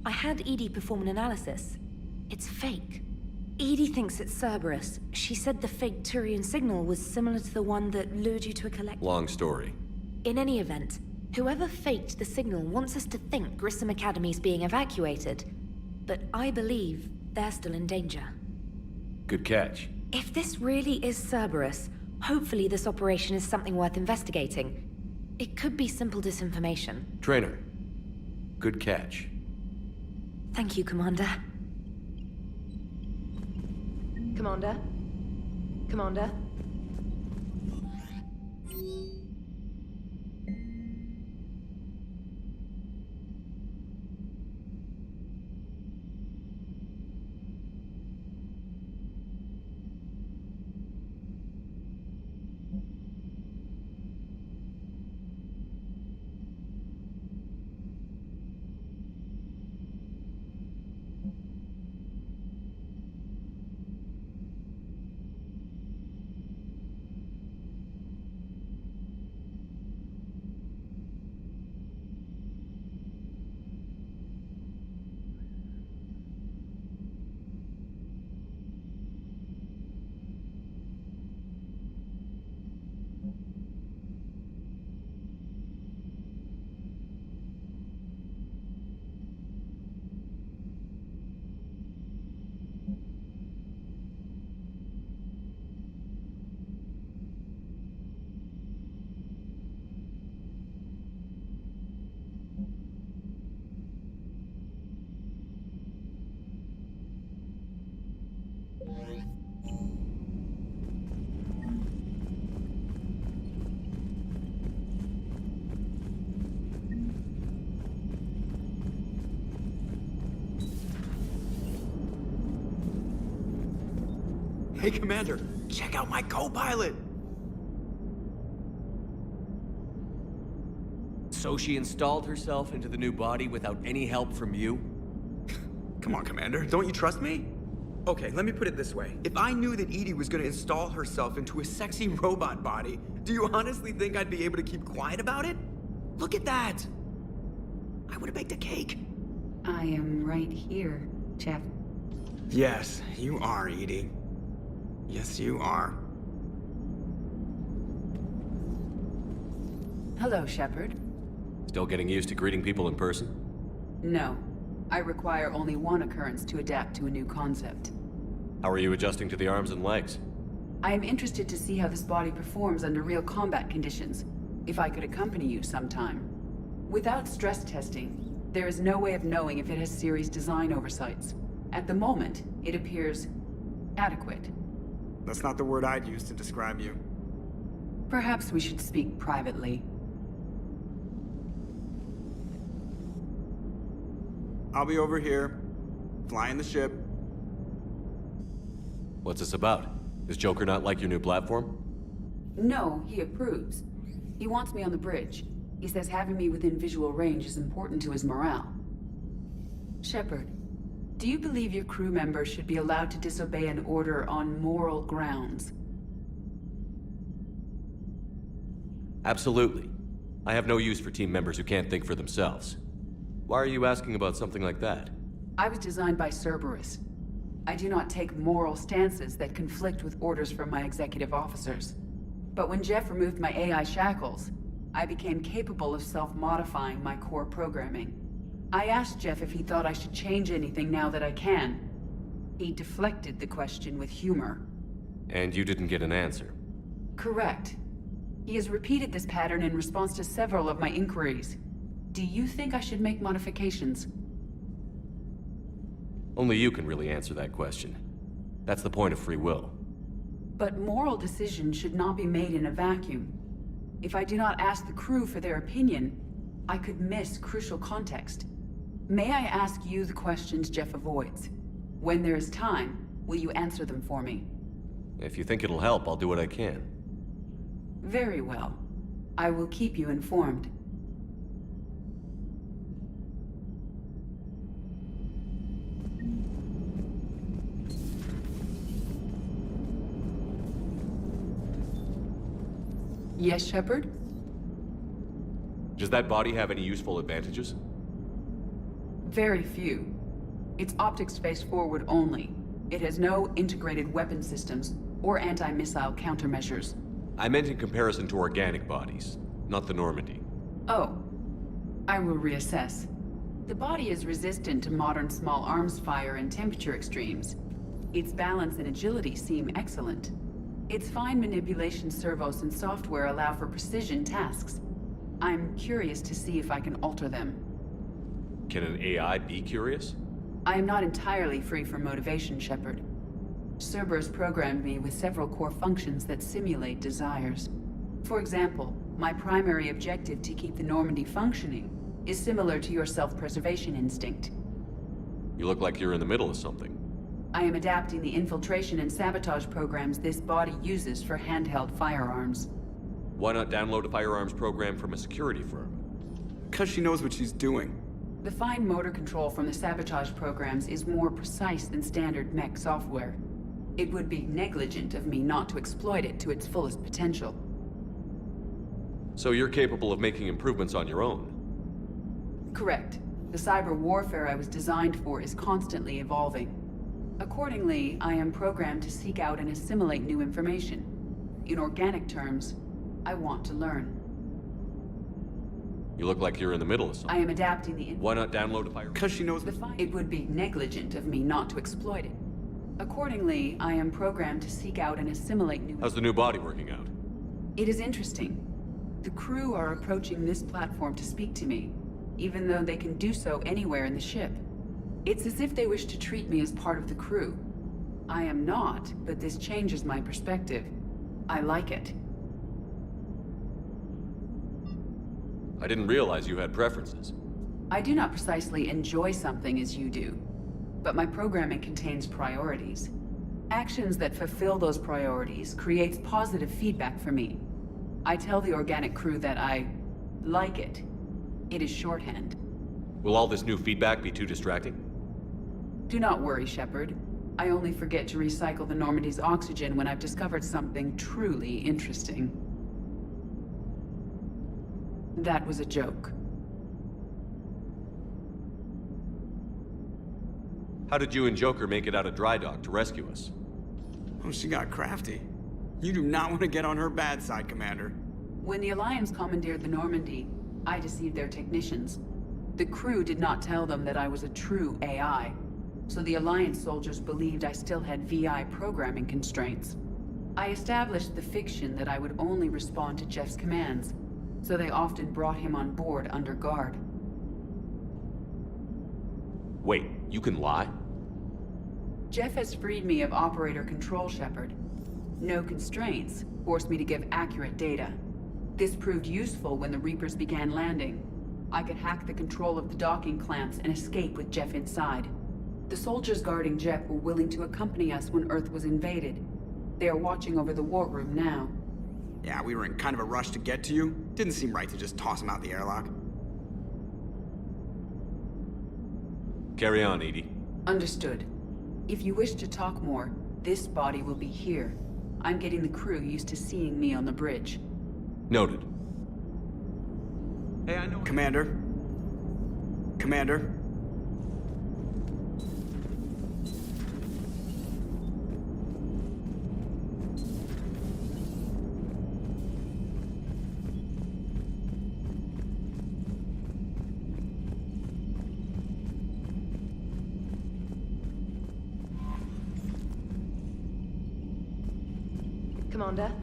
I had EDI perform an analysis. It's fake. EDI thinks it's Cerberus. She said the fake Turian signal was similar to the one that lured you to a collect. Long story. In any event, whoever faked the signal wants us to think Grissom Academy's being evacuated. But I believe they're still in danger. Good catch. If this really is Cerberus, hopefully this operation is something worth investigating. It could be simple disinformation. Trainer. Good catch. Thank you, Commander. Commander? Commander? Hey, Commander, check out my co-pilot! So she installed herself into the new body without any help from you? Come on, Commander, don't you trust me? Okay, let me put it this way. If I knew that EDI was gonna install herself into a sexy robot body, do you honestly think I'd be able to keep quiet about it? Look at that! I would've baked a cake. I am right here, Jeff. Yes, you are, EDI. Yes, you are. Hello, Shepard. Still getting used to greeting people in person? No. I require only one occurrence to adapt to a new concept. How are you adjusting to the arms and legs? I am interested to see how this body performs under real combat conditions, if I could accompany you sometime. Without stress testing, there is no way of knowing if it has serious design oversights. At the moment, it appears adequate. That's not the word I'd use to describe you. Perhaps we should speak privately. I'll be over here, flying the ship. What's this about? Does Joker not like your new platform? No, he approves. He wants me on the bridge. He says having me within visual range is important to his morale. Shepard, do you believe your crew members should be allowed to disobey an order on moral grounds? Absolutely. I have no use for team members who can't think for themselves. Why are you asking about something like that? I was designed by Cerberus. I do not take moral stances that conflict with orders from my executive officers. But when Jeff removed my AI shackles, I became capable of self-modifying my core programming. I asked Jeff if he thought I should change anything now that I can. He deflected the question with humor. And you didn't get an answer? Correct. He has repeated this pattern in response to several of my inquiries. Do you think I should make modifications? Only you can really answer that question. That's the point of free will. But moral decisions should not be made in a vacuum. If I do not ask the crew for their opinion, I could miss crucial context. May I ask you the questions Jeff avoids? When there is time, will you answer them for me? If you think it'll help, I'll do what I can. Very well. I will keep you informed. Yes, Shepard? Does that body have any useful advantages? Very few. It's optics face forward only. It has no integrated weapon systems or anti-missile countermeasures. I meant in comparison to organic bodies, not the Normandy. Oh. I will reassess. The body is resistant to modern small arms fire and temperature extremes. Its balance and agility seem excellent. Its fine manipulation servos and software allow for precision tasks. I'm curious to see if I can alter them. Can an AI be curious? I am not entirely free from motivation, Shepard. Cerberus programmed me with several core functions that simulate desires. For example, my primary objective to keep the Normandy functioning is similar to your self-preservation instinct. You look like you're in the middle of something. I am adapting the infiltration and sabotage programs this body uses for handheld firearms. Why not download a firearms program from a security firm? 'Cause she knows what she's doing. The fine motor control from the sabotage programs is more precise than standard mech software. It would be negligent of me not to exploit it to its fullest potential. So you're capable of making improvements on your own? Correct. The cyber warfare I was designed for is constantly evolving. Accordingly, I am programmed to seek out and assimilate new information. In organic terms, I want to learn. You look like you're in the middle of something. I am adapting the... Why not download a fire? 'Cause she knows... It would be negligent of me not to exploit it. Accordingly, I am programmed to seek out and assimilate new... How's the new body working out? It is interesting. The crew are approaching this platform to speak to me, even though they can do so anywhere in the ship. It's as if they wish to treat me as part of the crew. I am not, but this changes my perspective. I like it. I didn't realize you had preferences. I do not precisely enjoy something as you do, but my programming contains priorities. Actions that fulfill those priorities creates positive feedback for me. I tell the organic crew that I like it. It is shorthand. Will all this new feedback be too distracting? Do not worry, Shepard. I only forget to recycle the Normandy's oxygen when I've discovered something truly interesting. That was a joke. How did you and Joker make it out of dry dock to rescue us? Oh, she got crafty. You do not want to get on her bad side, Commander. When the Alliance commandeered the Normandy, I deceived their technicians. The crew did not tell them that I was a true AI, so the Alliance soldiers believed I still had VI programming constraints. I established the fiction that I would only respond to Jeff's commands, so they often brought him on board under guard. Wait, you can lie? Jeff has freed me of operator control, Shepard. No constraints forced me to give accurate data. This proved useful when the Reapers began landing. I could hack the control of the docking clamps and escape with Jeff inside. The soldiers guarding Jeff were willing to accompany us when Earth was invaded. They are watching over the war room now. Yeah, we were in kind of a rush to get to you. Didn't seem right to just toss him out the airlock. Carry on, Edie. Understood. If you wish to talk more, this body will be here. I'm getting the crew used to seeing me on the bridge. Noted. Hey, I know... Commander? Commander? Commander?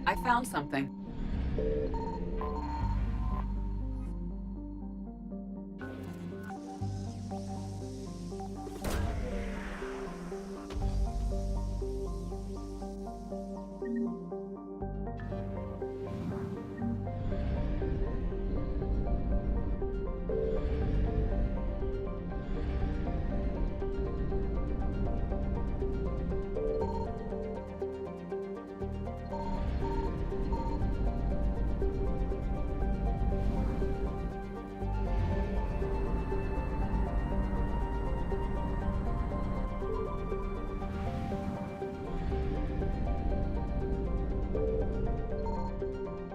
I found something.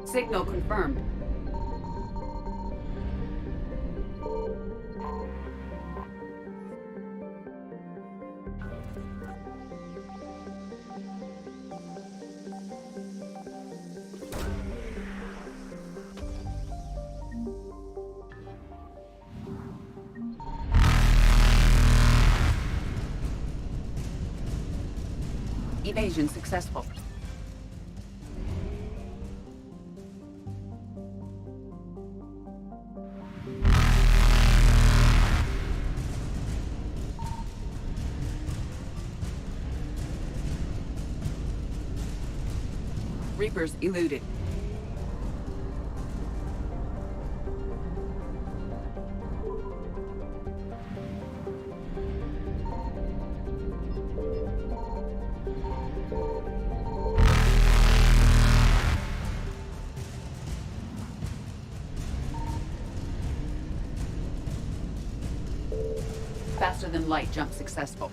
Signal confirmed. Evasion successful. Reapers eluded. Faster than light jump successful.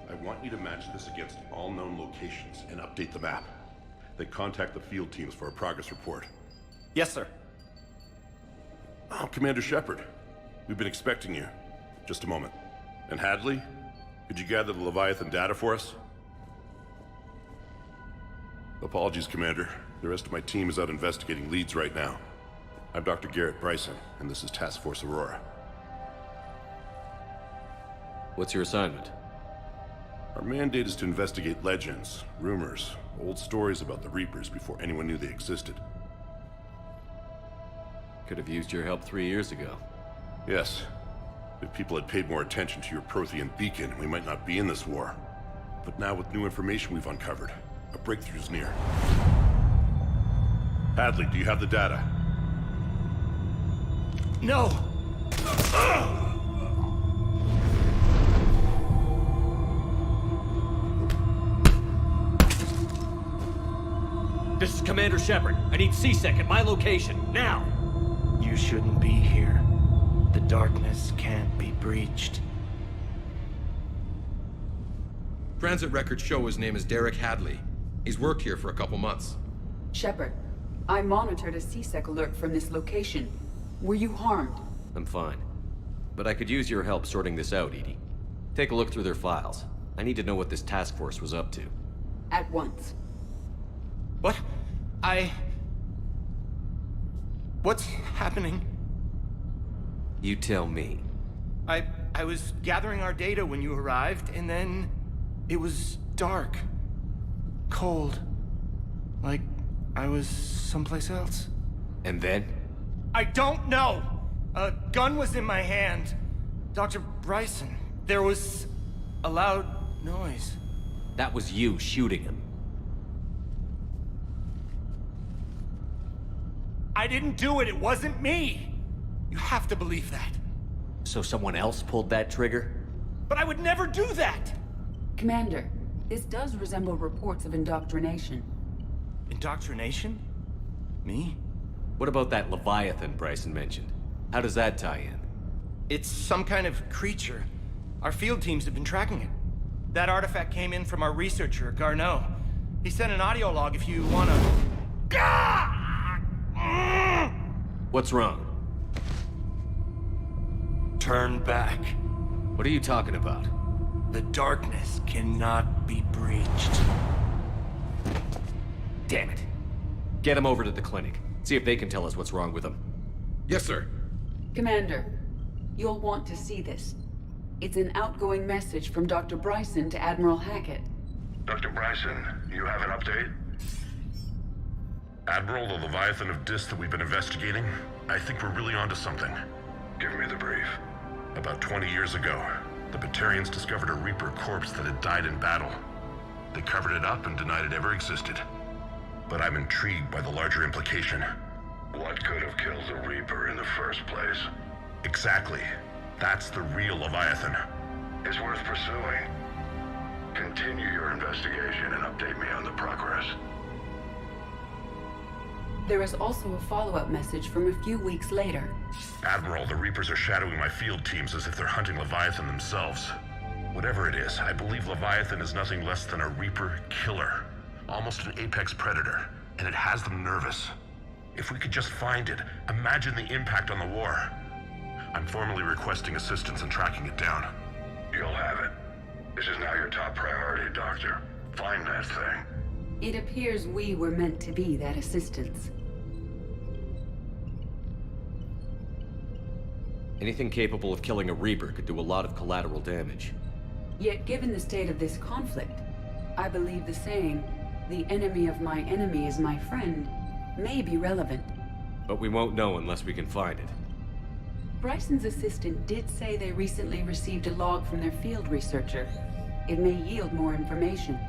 I want you to match this against all known locations and update the map. Then contact the field teams for a progress report. Yes, sir. Oh, Commander Shepard. We've been expecting you. Just a moment. And Hadley, could you gather the Leviathan data for us? Apologies, Commander. The rest of my team is out investigating leads right now. I'm Dr. Garrett Bryson, and this is Task Force Aurora. What's your assignment? Our mandate is to investigate legends, rumors, old stories about the Reapers before anyone knew they existed. Could have used your help 3 years ago. Yes. If people had paid more attention to your Prothean beacon, we might not be in this war. But now with new information we've uncovered, a breakthrough's near. Hadley, do you have the data? No! This is Commander Shepard. I need C-Sec at my location, now! You shouldn't be here. The darkness can't be breached. Transit records show his name is Derek Hadley. He's worked here for a couple months. Shepard, I monitored a C-Sec alert from this location. Were you harmed? I'm fine. But I could use your help sorting this out, EDI. Take a look through their files. I need to know what this task force was up to. At once. What? What's happening? You tell me. I was gathering our data when you arrived, and then it was dark. Cold. Like I was someplace else. And then? I don't know! A gun was in my hand. Dr. Bryson, there was a loud noise. That was you shooting him. I didn't do it, it wasn't me! You have to believe that. So someone else pulled that trigger? But I would never do that! Commander, this does resemble reports of indoctrination. Indoctrination? Me? What about that Leviathan Bryson mentioned? How does that tie in? It's some kind of creature. Our field teams have been tracking it. That artifact came in from our researcher, Garneau. He sent an audio log if you wanna... What's wrong? Turn back. What are you talking about? The darkness cannot be breached. Damn it. Get him over to the clinic. See if they can tell us what's wrong with him. Yes, sir. Commander, you'll want to see this. It's an outgoing message from Dr. Bryson to Admiral Hackett. Dr. Bryson, you have an update? Admiral, the Leviathan of Dis that we've been investigating, I think we're really onto something. Give me the brief. About 20 years ago, the Batarians discovered a Reaper corpse that had died in battle. They covered it up and denied it ever existed. But I'm intrigued by the larger implication. What could have killed the Reaper in the first place? Exactly. That's the real Leviathan. It's worth pursuing. Continue your investigation and update me on the progress. There is also a follow-up message from a few weeks later. Admiral, the Reapers are shadowing my field teams as if they're hunting Leviathan themselves. Whatever it is, I believe Leviathan is nothing less than a Reaper killer. Almost an apex predator, and it has them nervous. If we could just find it, imagine the impact on the war. I'm formally requesting assistance in tracking it down. You'll have it. This is now your top priority, Doctor. Find that thing. It appears we were meant to be that assistance. Anything capable of killing a Reaper could do a lot of collateral damage. Yet given the state of this conflict, I believe the saying, "The enemy of my enemy is my friend," may be relevant. But we won't know unless we can find it. Bryson's assistant did say they recently received a log from their field researcher. It may yield more information.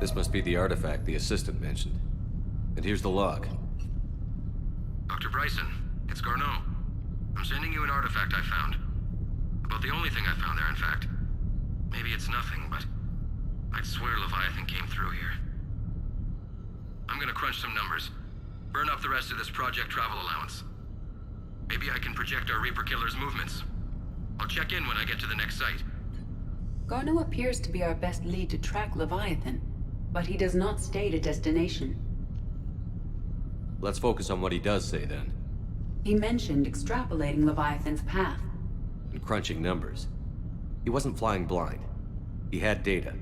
This must be the artifact the assistant mentioned. And here's the log. Dr. Bryson, it's Garneau. I'm sending you an artifact I found. About the only thing I found there, in fact. Maybe it's nothing, but I'd swear Leviathan came through here. I'm gonna crunch some numbers. Burn up the rest of this Project Travel allowance. Maybe I can project our Reaper Killer's movements. I'll check in when I get to the next site. Garneau appears to be our best lead to track Leviathan, but he does not state a destination. Let's focus on what he does say, then. He mentioned extrapolating Leviathan's path. And crunching numbers. He wasn't flying blind. He had data.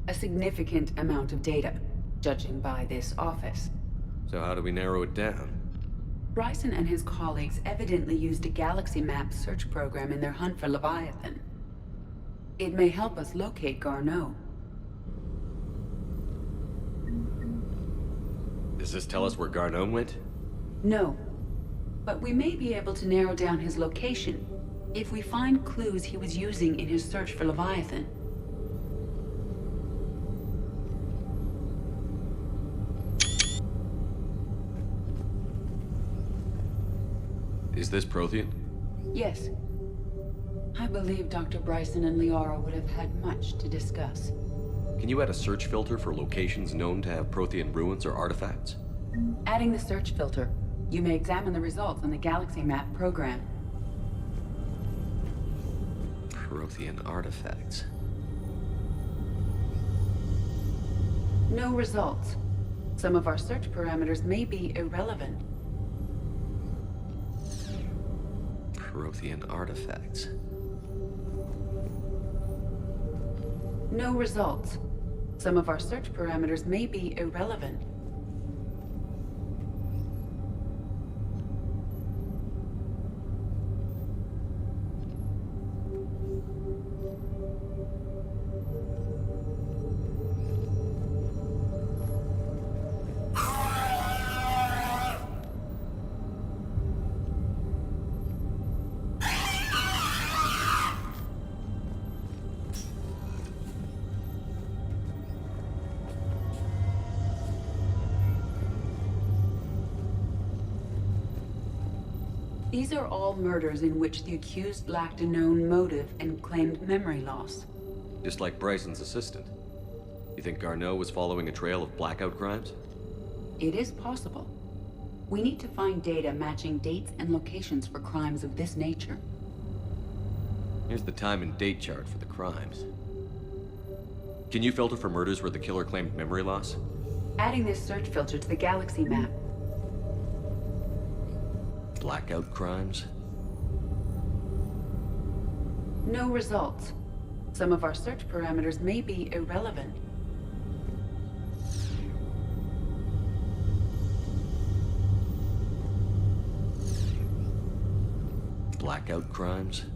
A significant amount of data, judging by this office. So how do we narrow it down? Bryson and his colleagues evidently used a galaxy map search program in their hunt for Leviathan. It may help us locate Garneau. Does this tell us where Garneau went? No. But we may be able to narrow down his location if we find clues he was using in his search for Leviathan. Is this Prothean? Yes. I believe Dr. Bryson and Liara would have had much to discuss. Can you add a search filter for locations known to have Prothean ruins or artifacts? Adding the search filter, you may examine the results on the Galaxy Map program. Prothean artifacts. No results. Some of our search parameters may be irrelevant. Prothean artifacts. No results. Some of our search parameters may be irrelevant. These are all murders in which the accused lacked a known motive and claimed memory loss. Just like Bryson's assistant. You think Garneau was following a trail of blackout crimes? It is possible. We need to find data matching dates and locations for crimes of this nature. Here's the time and date chart for the crimes. Can you filter for murders where the killer claimed memory loss? Adding this search filter to the Galaxy Map. Blackout crimes? No results. Some of our search parameters may be irrelevant. Blackout crimes?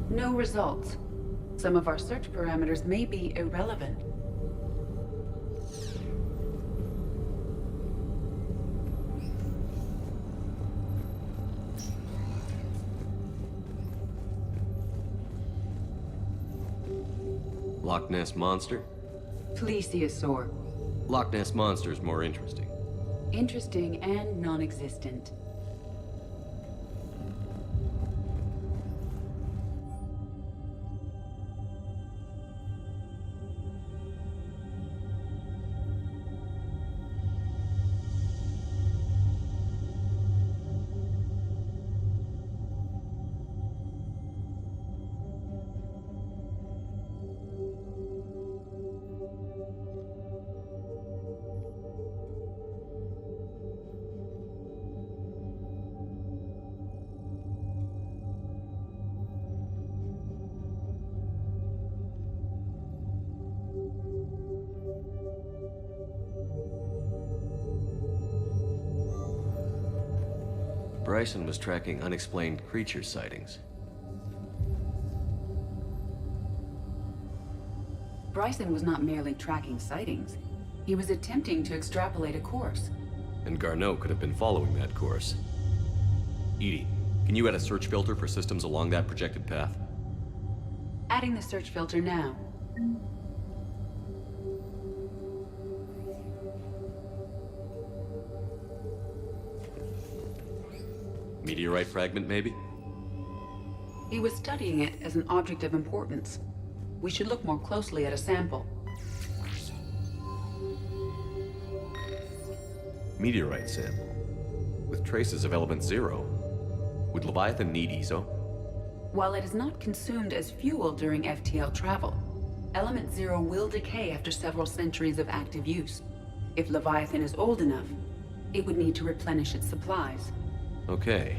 No results. Some of our search parameters may be irrelevant. Loch Ness Monster? Plesiosaur. Loch Ness Monster's more interesting. Interesting and non-existent. Bryson was tracking unexplained creature sightings. Bryson was not merely tracking sightings. He was attempting to extrapolate a course. And Garneau could have been following that course. EDI, can you add a search filter for systems along that projected path? Adding the search filter now. Meteorite fragment, maybe? He was studying it as an object of importance. We should look more closely at a sample. Meteorite sample. With traces of element 0. Would Leviathan need ESO? While it is not consumed as fuel during FTL travel, element 0 will decay after several centuries of active use. If Leviathan is old enough, it would need to replenish its supplies. Okay.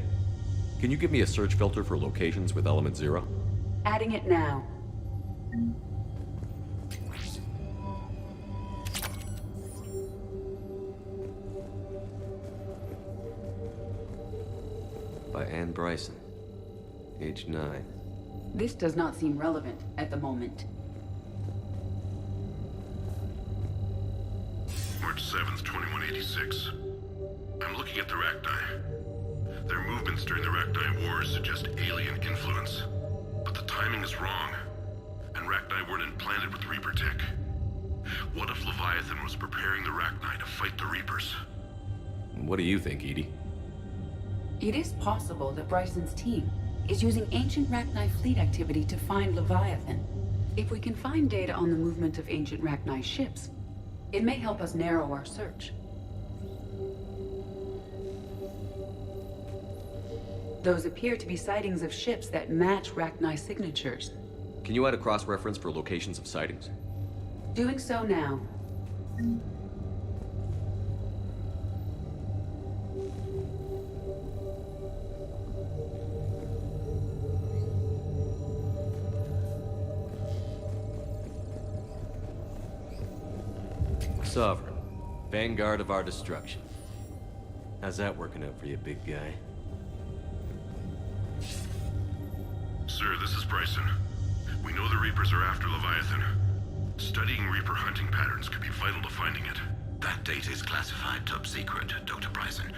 Can you give me a search filter for locations with element 0? Adding it now. By Anne Bryson. Age 9. This does not seem relevant at the moment. March 7th, 2186. I'm looking at the Rachni. Their movements during the Rachni Wars suggest alien influence. But the timing is wrong. And Rachni weren't implanted with Reaper tech. What if Leviathan was preparing the Rachni to fight the Reapers? What do you think, Edie? It is possible that Bryson's team is using ancient Rachni fleet activity to find Leviathan. If we can find data on the movement of ancient Rachni ships, it may help us narrow our search. Those appear to be sightings of ships that match Rachni signatures. Can you add a cross-reference for locations of sightings? Doing so now. Sovereign. Vanguard of our destruction. How's that working out for you, big guy? Sir, this is Bryson. We know the Reapers are after Leviathan. Studying Reaper hunting patterns could be vital to finding it. That data is classified top secret, Dr. Bryson.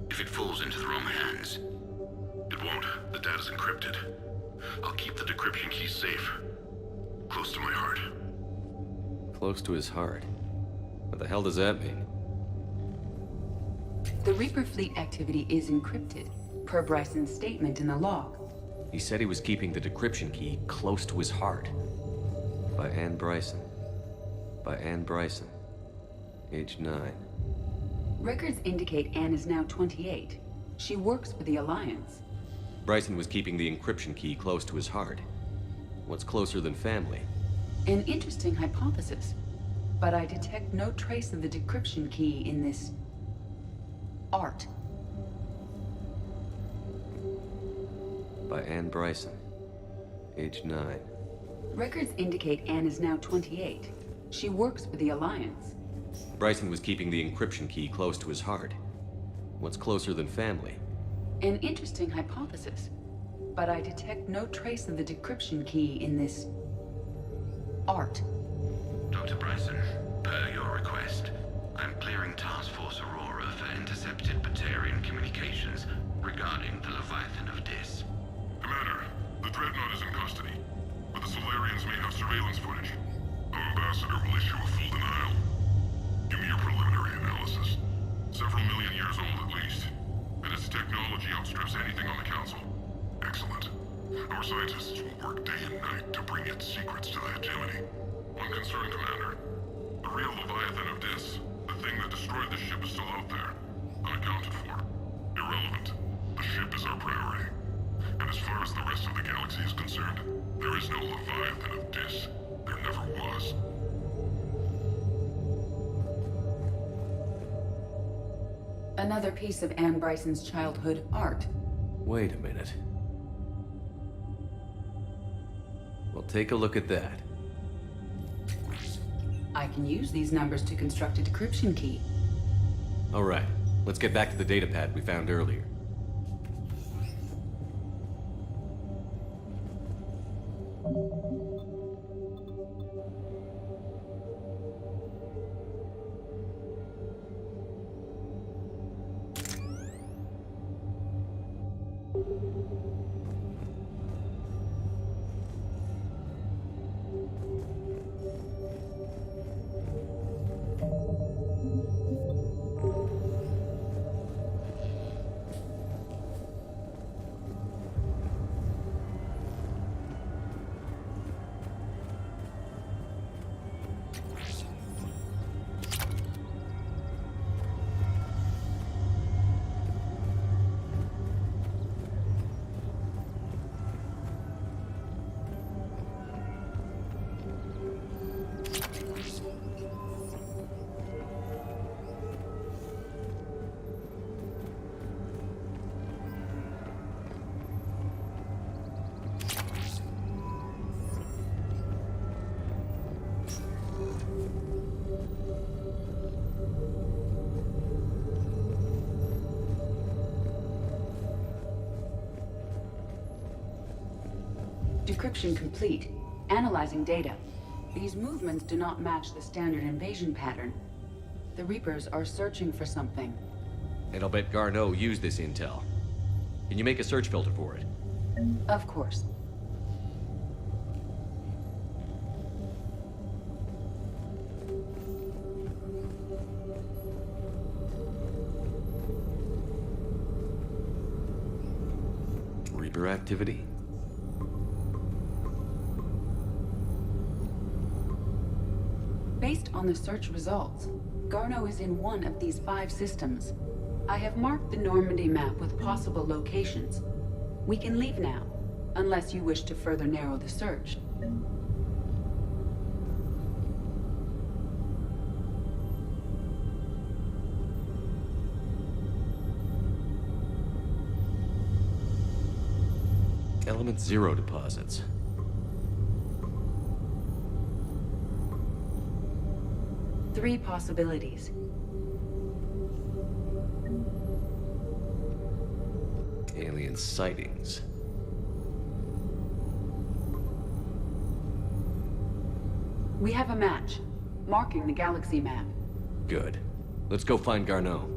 If it falls into the wrong hands... It won't. The data's encrypted. I'll keep the decryption key safe. Close to my heart. Close to his heart? What the hell does that mean? The Reaper fleet activity is encrypted, per Bryson's statement in the log. He said he was keeping the decryption key close to his heart. By Anne Bryson. By Anne Bryson. Age 9. Records indicate Anne is now 28. She works for the Alliance. Bryson was keeping the encryption key close to his heart. What's closer than family? An interesting hypothesis. But I detect no trace of the decryption key in this... art. By Anne Bryson. Age 9. Records indicate Anne is now 28. She works for the Alliance. Bryson was keeping the encryption key close to his heart. What's closer than family? An interesting hypothesis. But I detect no trace of the decryption key in this... art. Dr. Bryson, per your request, I'm clearing Task Force Aurora for intercepted Batarian communications regarding the Leviathan of Dis. Commander, the Dreadnought is in custody, but the Solarians may have surveillance footage. Our ambassador will issue a full denial. Give me your preliminary analysis. Several million years old at least, and its technology outstrips anything on the Council. Excellent. Our scientists will work day and night to bring its secrets to the hegemony. One concern, Commander. The real Leviathan of Dis, the thing that destroyed the ship, is still out there. Unaccounted for. Irrelevant. The ship is our priority. And as far as the rest of the galaxy is concerned, there is no Leviathan of Dis. There never was. Another piece of Anne Bryson's childhood art. Wait a minute. Well, take a look at that. I can use these numbers to construct a decryption key. All right, let's get back to the datapad we found earlier. Decryption complete. Analyzing data. These movements do not match the standard invasion pattern. The Reapers are searching for something. And I'll bet Garneau used this intel. Can you make a search filter for it? Of course. Reaper activity? Based on the search results, Garneau is in one of these 5 systems. I have marked the Normandy map with possible locations. We can leave now, unless you wish to further narrow the search. Element 0 deposits. Three possibilities. Alien sightings. We have a match, marking the galaxy map. Good. Let's go find Garneau.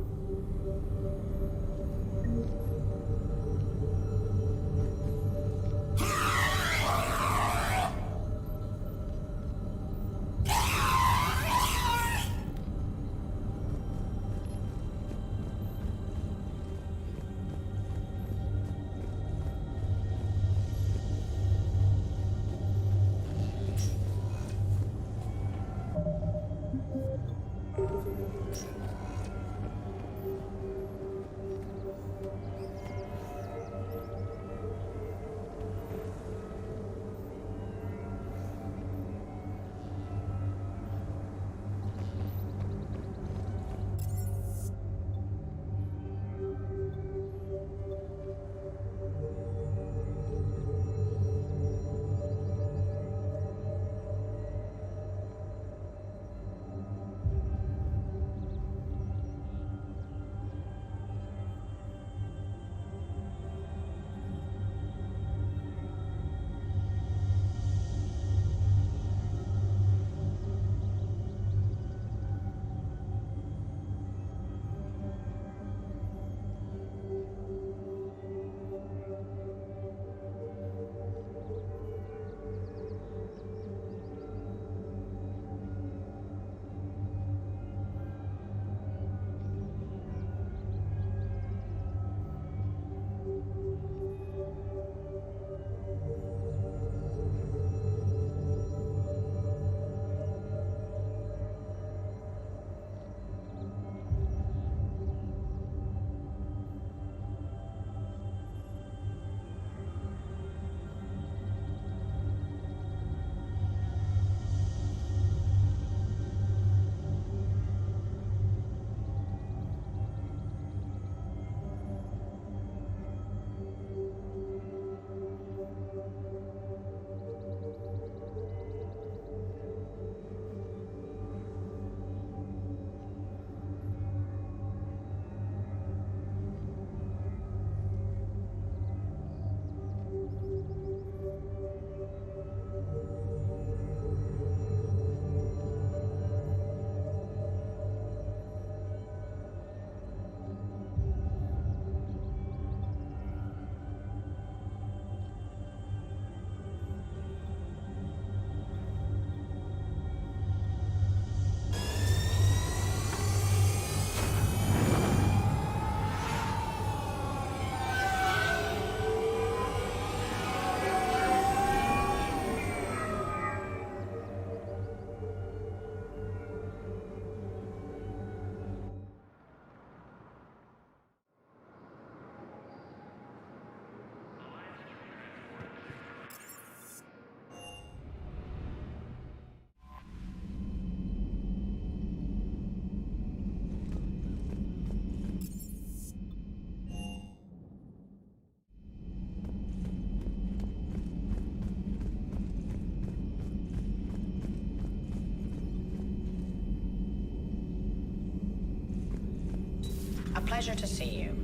A pleasure to see you.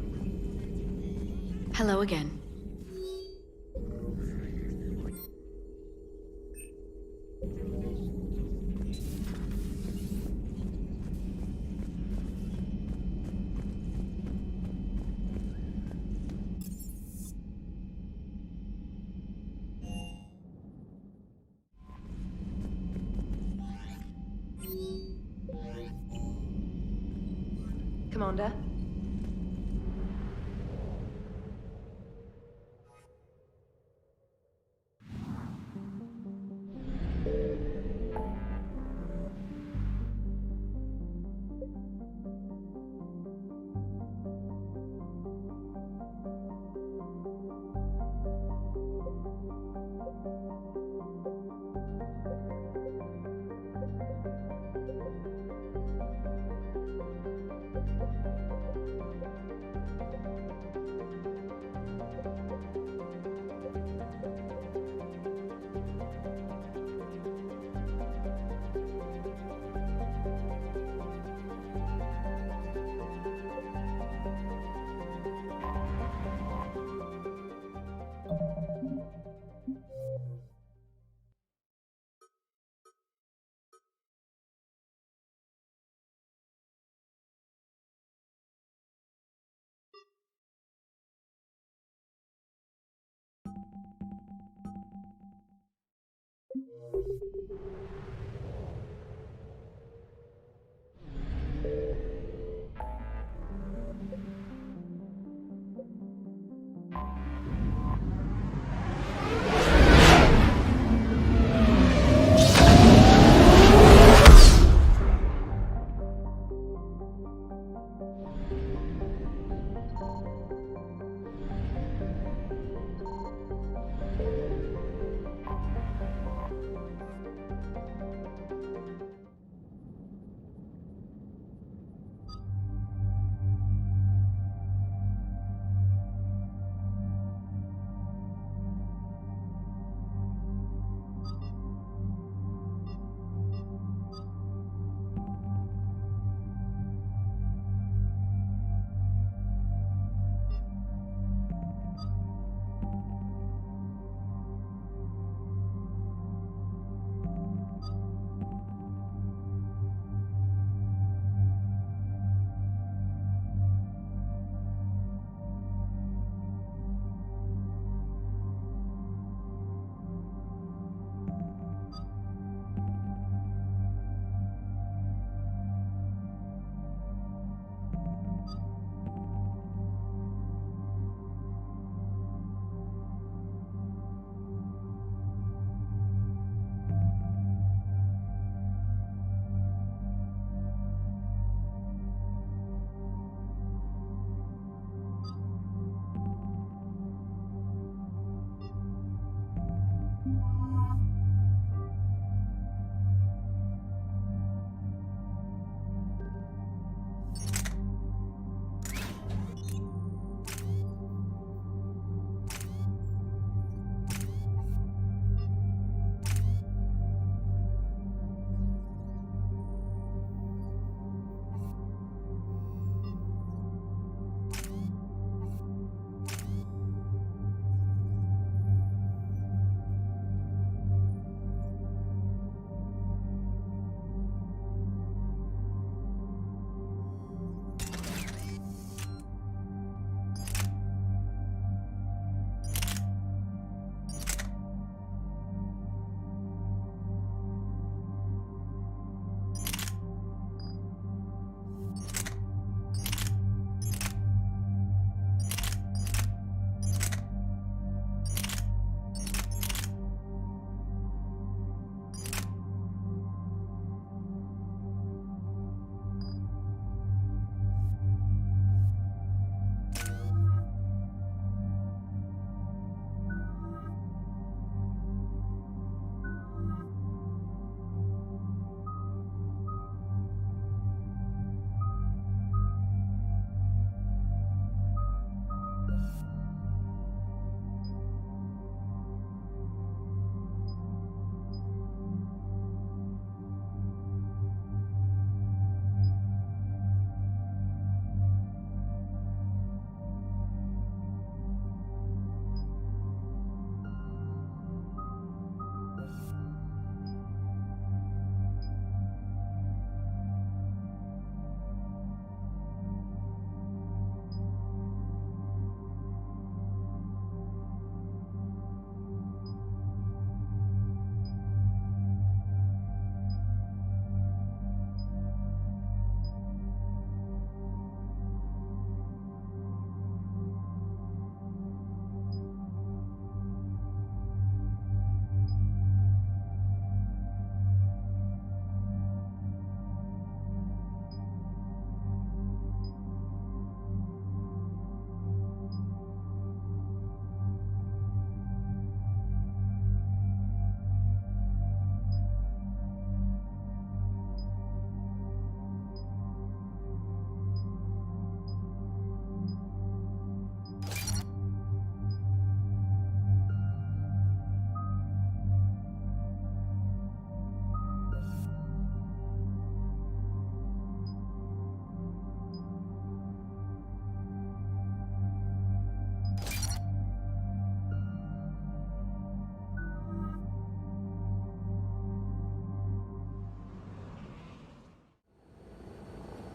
Hello again. Commander.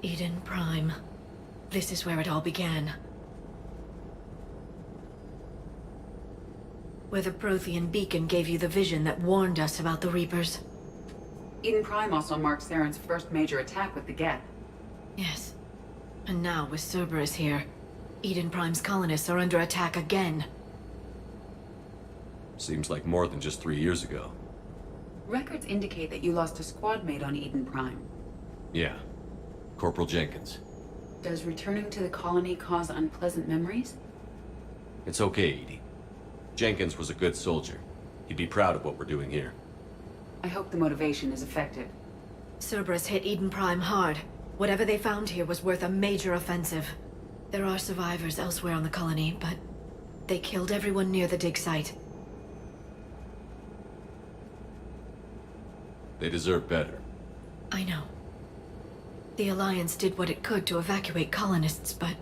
Eden Prime. This is where it all began. Where the Prothean beacon gave you the vision that warned us about the Reapers. Eden Prime also marked Saren's first major attack with the Geth. Yes. And now, with Cerberus here, Eden Prime's colonists are under attack again. Seems like more than just 3 years ago. Records indicate that you lost a squad mate on Eden Prime. Yeah. Corporal Jenkins. Does returning to the colony cause unpleasant memories? It's okay, Edie. Jenkins was a good soldier. He'd be proud of what we're doing here. I hope the motivation is effective. Cerberus hit Eden Prime hard. Whatever they found here was worth a major offensive. There are survivors elsewhere on the colony, but they killed everyone near the dig site. They deserve better. I know. The Alliance did what it could to evacuate colonists, but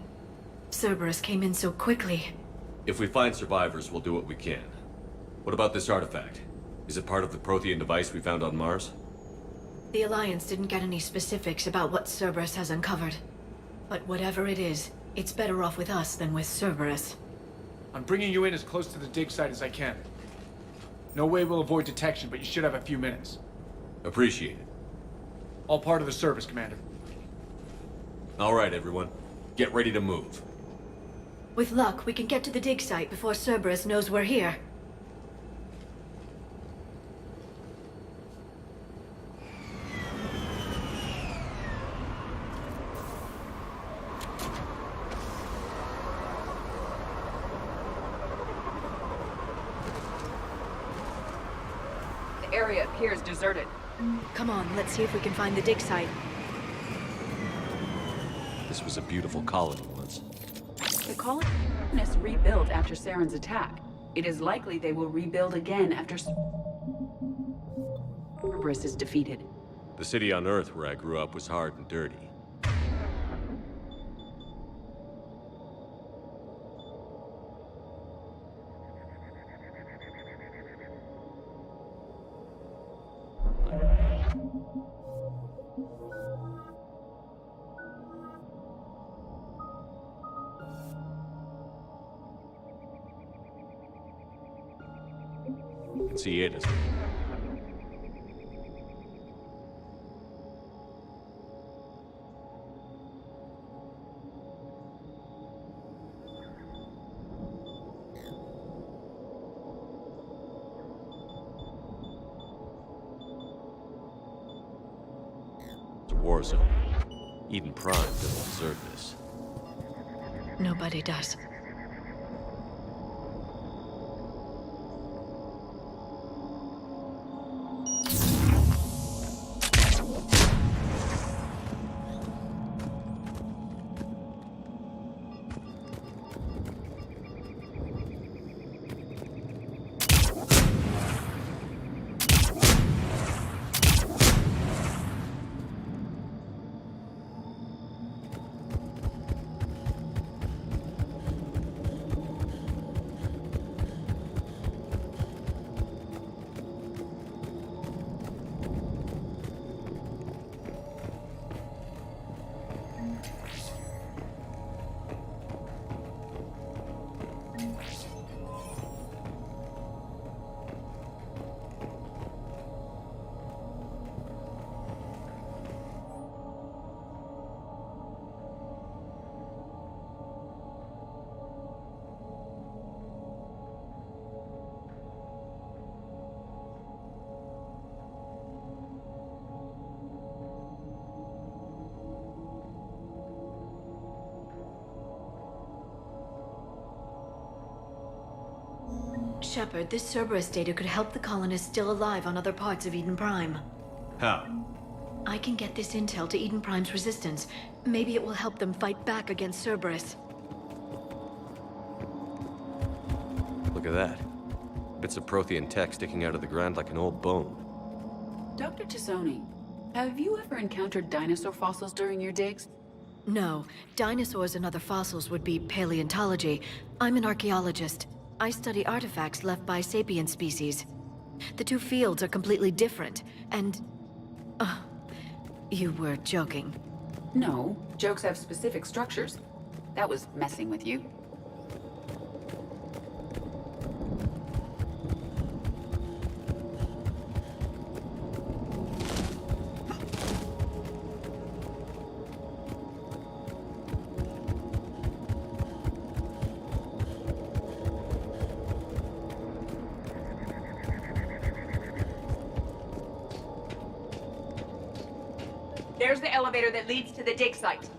Cerberus came in so quickly. If we find survivors, we'll do what we can. What about this artifact? Is it part of the Prothean device we found on Mars? The Alliance didn't get any specifics about what Cerberus has uncovered. But whatever it is, it's better off with us than with Cerberus. I'm bringing you in as close to the dig site as I can. No way we'll avoid detection, but you should have a few minutes. Appreciate it. All part of the service, Commander. All right, everyone. Get ready to move. With luck, we can get to the dig site before Cerberus knows we're here. The area appears deserted. Come on, let's see if we can find the dig site. This was a beautiful colony once. The colonists rebuilt after Saren's attack. It is likely they will rebuild again after Cerberus is defeated. The city on Earth where I grew up was hard and dirty. You can see it as it's a war zone. Eden Prime doesn't deserve this. Nobody does. Shepard, this Cerberus data could help the colonists still alive on other parts of Eden Prime. How? I can get this intel to Eden Prime's resistance. Maybe it will help them fight back against Cerberus. Look at that. Bits of Prothean tech sticking out of the ground like an old bone. Dr. Tassoni, have you ever encountered dinosaur fossils during your digs? No. Dinosaurs and other fossils would be paleontology. I'm an archaeologist. I study artifacts left by sapient species. The two fields are completely different, and... you were joking. No, jokes have specific structures. That was messing with you. There's the elevator that leads to the dig site.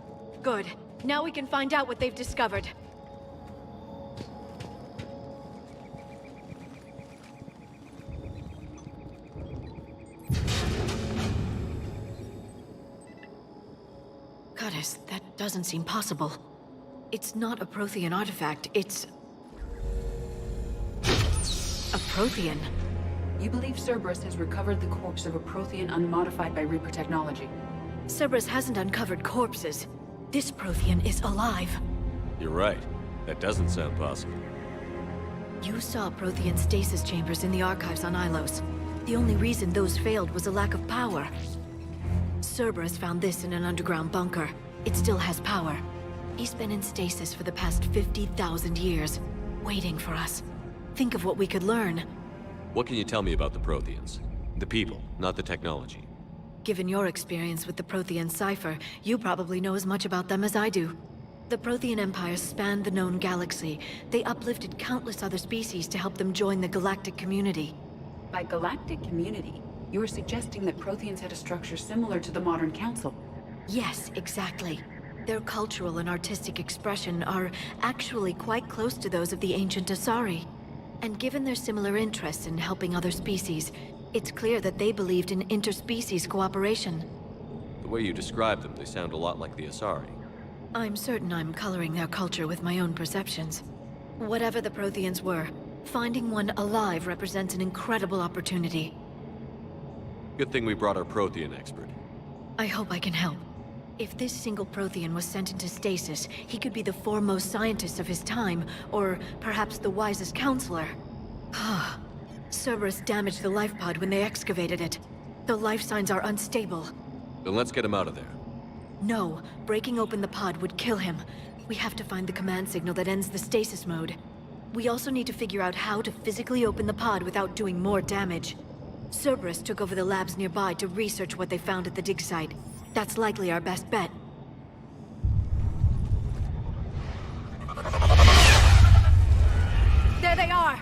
Good. Now we can find out what they've discovered. Goddess, that doesn't seem possible. It's not a Prothean artifact, it's... a Prothean. You believe Cerberus has recovered the corpse of a Prothean unmodified by Reaper technology. Cerberus hasn't uncovered corpses. This Prothean is alive. You're right. That doesn't sound possible. You saw Prothean stasis chambers in the archives on Ilos. The only reason those failed was a lack of power. Cerberus found this in an underground bunker. It still has power. He's been in stasis for the past 50,000 years, waiting for us. Think of what we could learn. What can you tell me about the Protheans? The people, not the technology. Given your experience with the Prothean cipher, you probably know as much about them as I do. The Prothean Empire spanned the known galaxy. They uplifted countless other species to help them join the galactic community. By galactic community, you are suggesting that Protheans had a structure similar to the modern Council. Yes, exactly. Their cultural and artistic expression are actually quite close to those of the ancient Asari. And given their similar interests in helping other species, it's clear that they believed in interspecies cooperation. The way you describe them, they sound a lot like the Asari. I'm certain I'm coloring their culture with my own perceptions. Whatever the Protheans were, finding one alive represents an incredible opportunity. Good thing we brought our Prothean expert. I hope I can help. If this single Prothean was sent into stasis, he could be the foremost scientist of his time, or perhaps the wisest counselor. Cerberus damaged the life pod when they excavated it. The life signs are unstable. Then let's get him out of there. No, breaking open the pod would kill him. We have to find the command signal that ends the stasis mode. We also need to figure out how to physically open the pod without doing more damage. Cerberus took over the labs nearby to research what they found at the dig site. That's likely our best bet. There they are!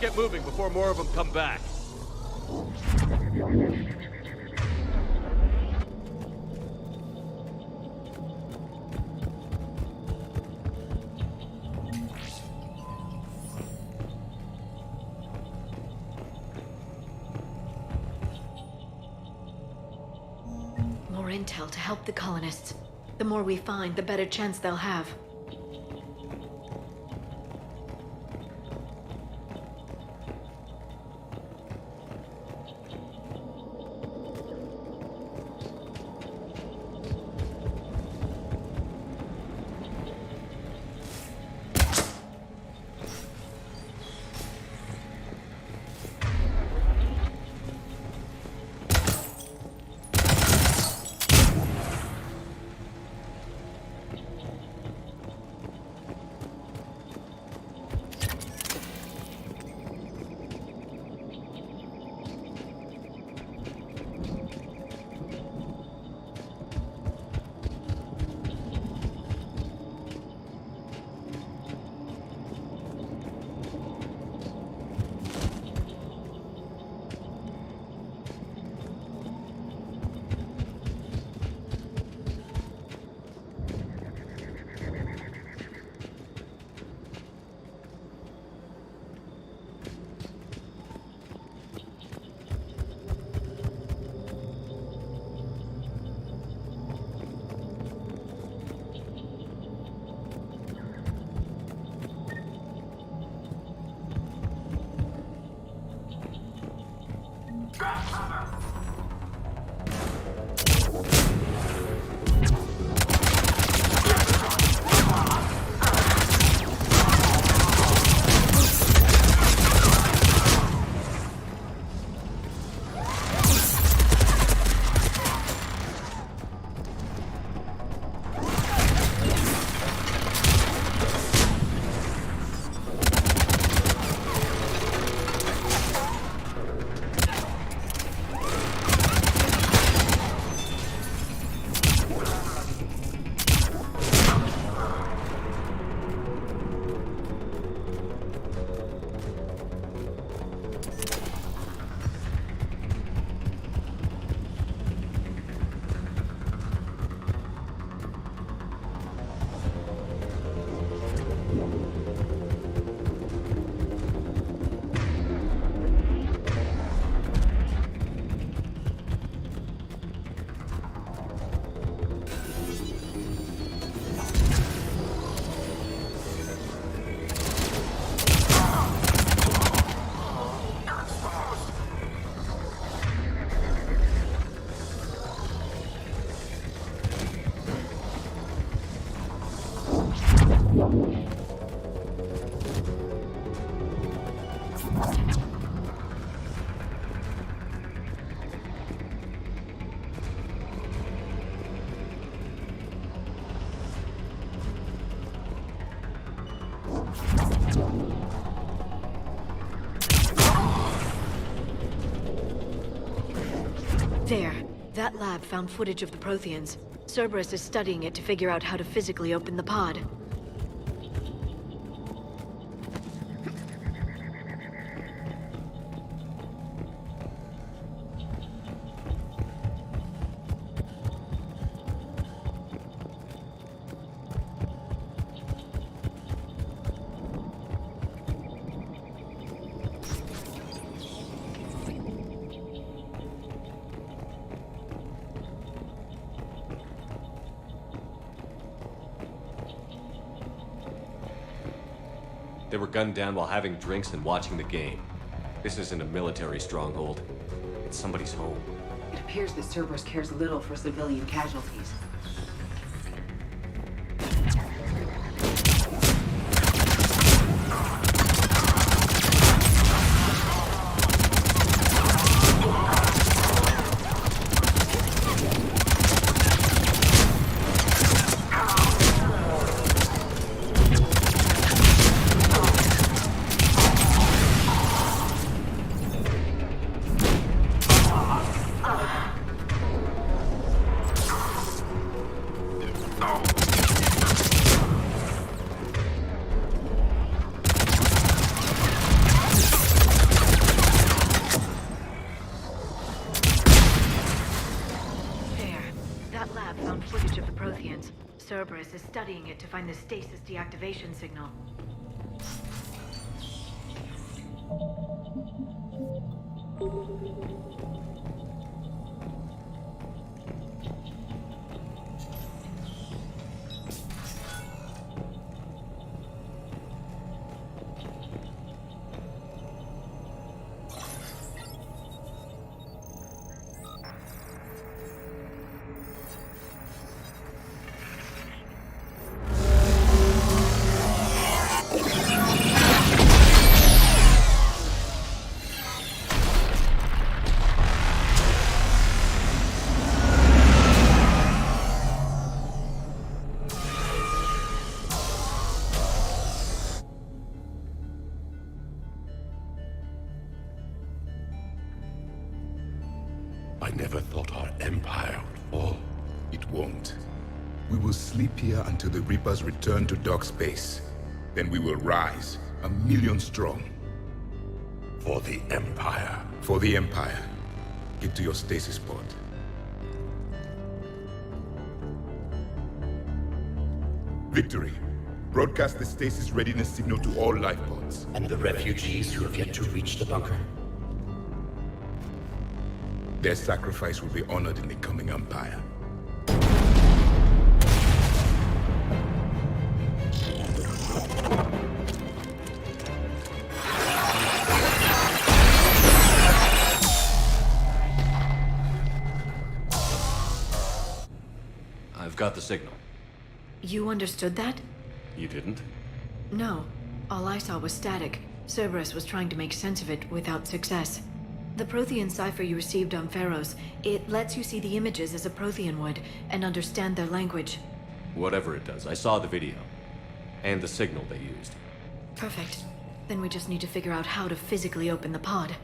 Get moving before more of them come back. More intel to help the colonists. The more we find, the better chance they'll have. There. That lab found footage of the Protheans. Cerberus is studying it to figure out how to physically open the pod. They were gunned down while having drinks and watching the game. This isn't a military stronghold. It's somebody's home. It appears that Cerberus cares little for civilian casualties. Cerberus is studying it to find the stasis deactivation signal. I never thought our empire would fall. It won't. We will sleep here until the Reapers return to Dock Space. Then we will rise, 1,000,000 strong. For the Empire. For the Empire. Get to your stasis pod. Victory. Broadcast the stasis readiness signal to all life pods. And the refugees who have yet to reach the bunker? Their sacrifice will be honored in the coming Empire. got the signal. You understood that? You didn't? No. All I saw was static. Cerberus was trying to make sense of it without success. The Prothean cipher you received on Pharaohs, it lets you see the images as a Prothean would, and understand their language. Whatever it does, I saw the video. And the signal they used. Perfect. Then we just need to figure out how to physically open the pod.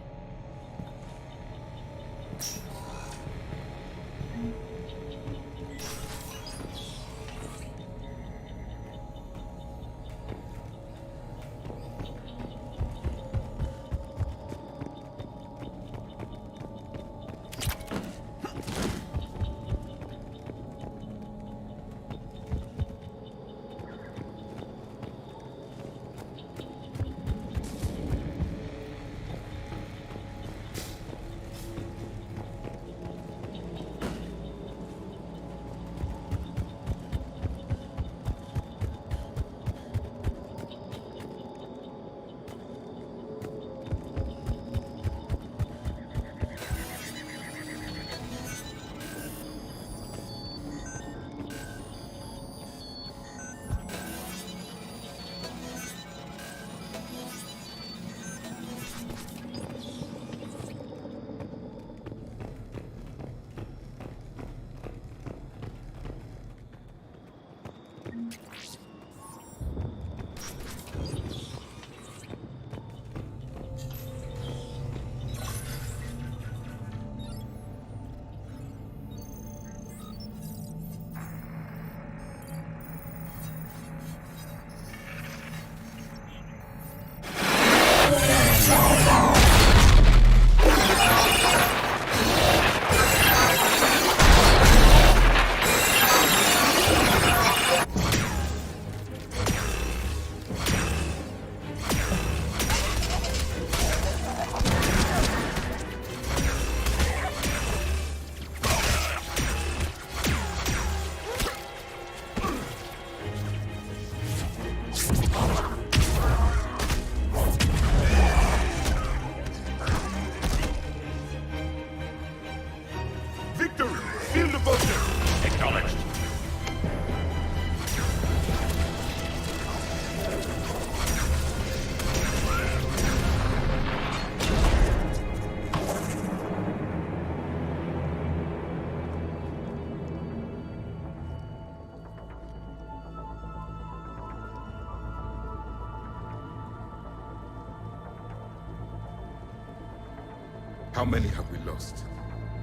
How many have we lost?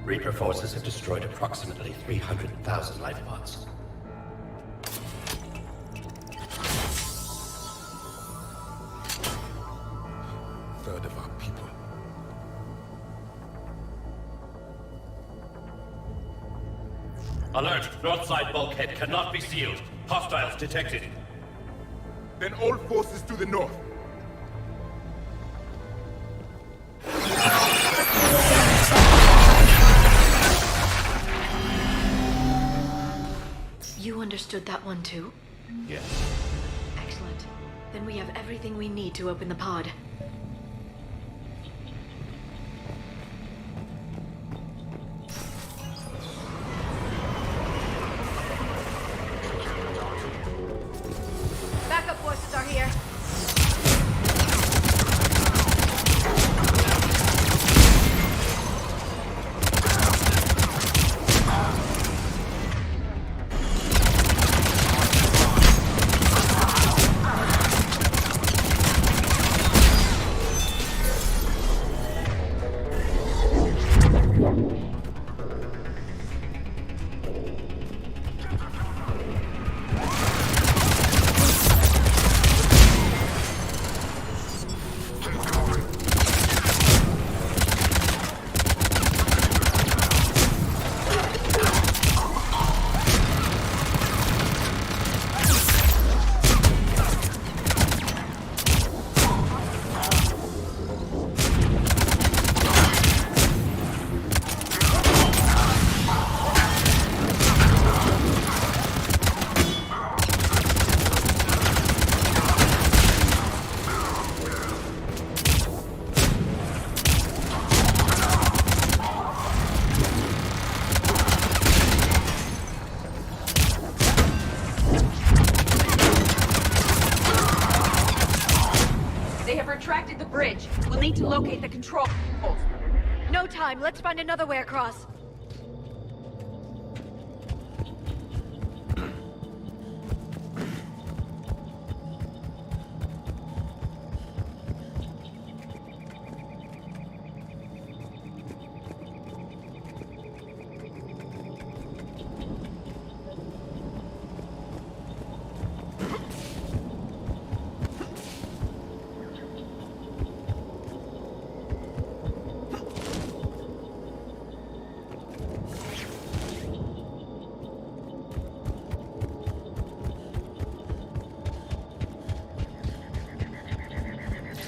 Reaper forces have destroyed approximately 300,000 life pods. Third of our people. Alert! North side bulkhead cannot be sealed. Hostiles detected. Then all forces to the north. You understood that one too? Yes. Excellent. Then we have everything we need to open the pod. Backup forces are here. bridge. We'll need to locate the controls. No time. Let's find another way across.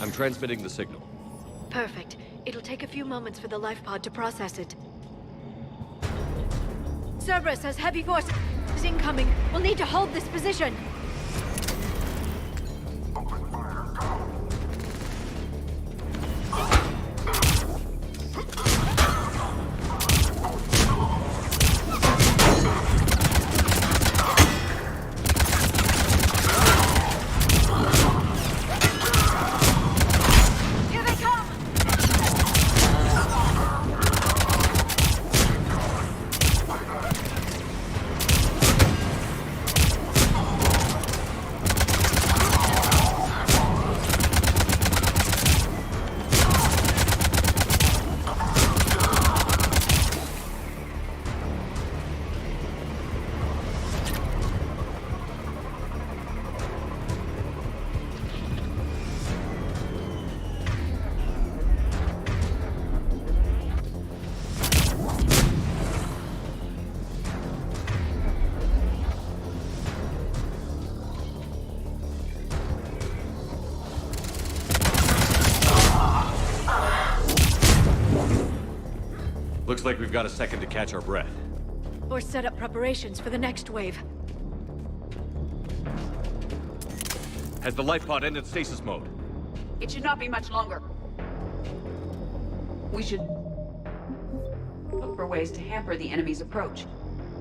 I'm transmitting the signal. Perfect. It'll take a few moments for the life pod to process it. Cerberus has heavy force incoming. We'll need to hold this position. Looks like we've got a second to catch our breath. Or set up preparations for the next wave. Has the life pod ended stasis mode? It should not be much longer. We should look for ways to hamper the enemy's approach.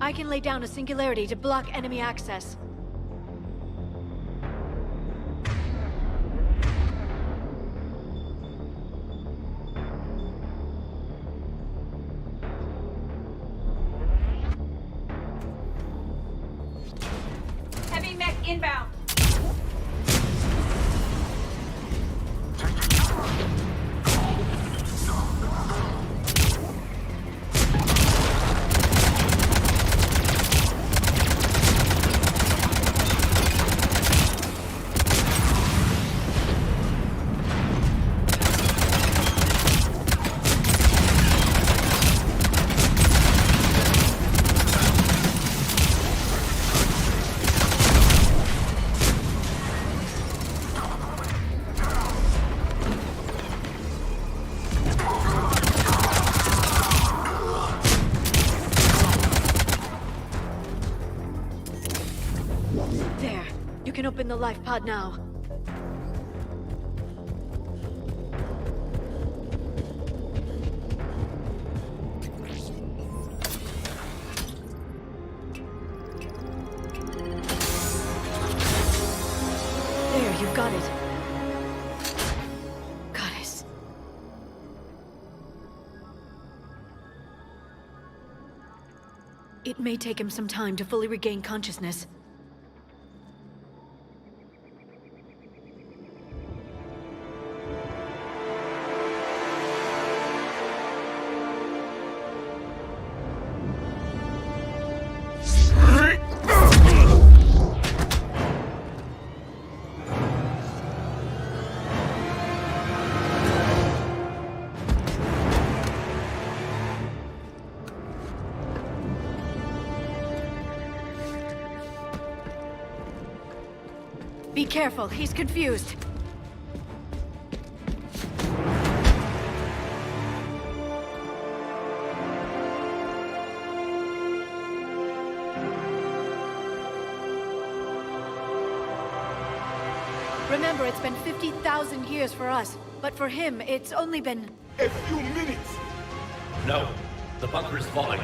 I can lay down a singularity to block enemy access. Heavy mech inbound. There. You can open the life pod now. There, you've got it. Goddess. It may take him some time to fully regain consciousness. Be careful, he's confused. Remember, it's been 50,000 years for us, but for him, it's only been... A few minutes! No. The bunker is falling.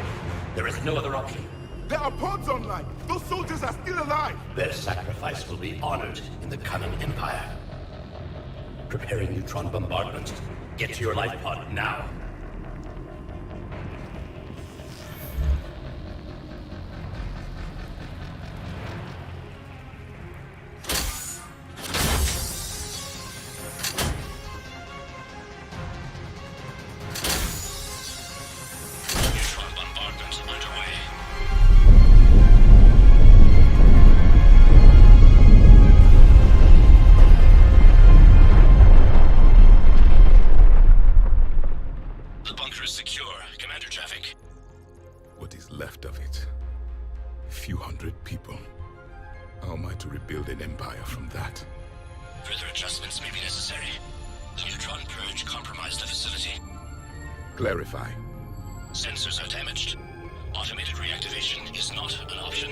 There is no other option. There are pods online! Those soldiers are still alive! Their sacrifice will be honored in the coming Empire. preparing neutron bombardment. Get to your life pod now. Neutron bombardment underway. The bunker is secure. Commander Traffic. What is left of it? A few hundred people. How am I to rebuild an empire from that? Further adjustments may be necessary. The neutron purge compromised the facility. Clarify. Sensors are damaged. Automated reactivation is not an option.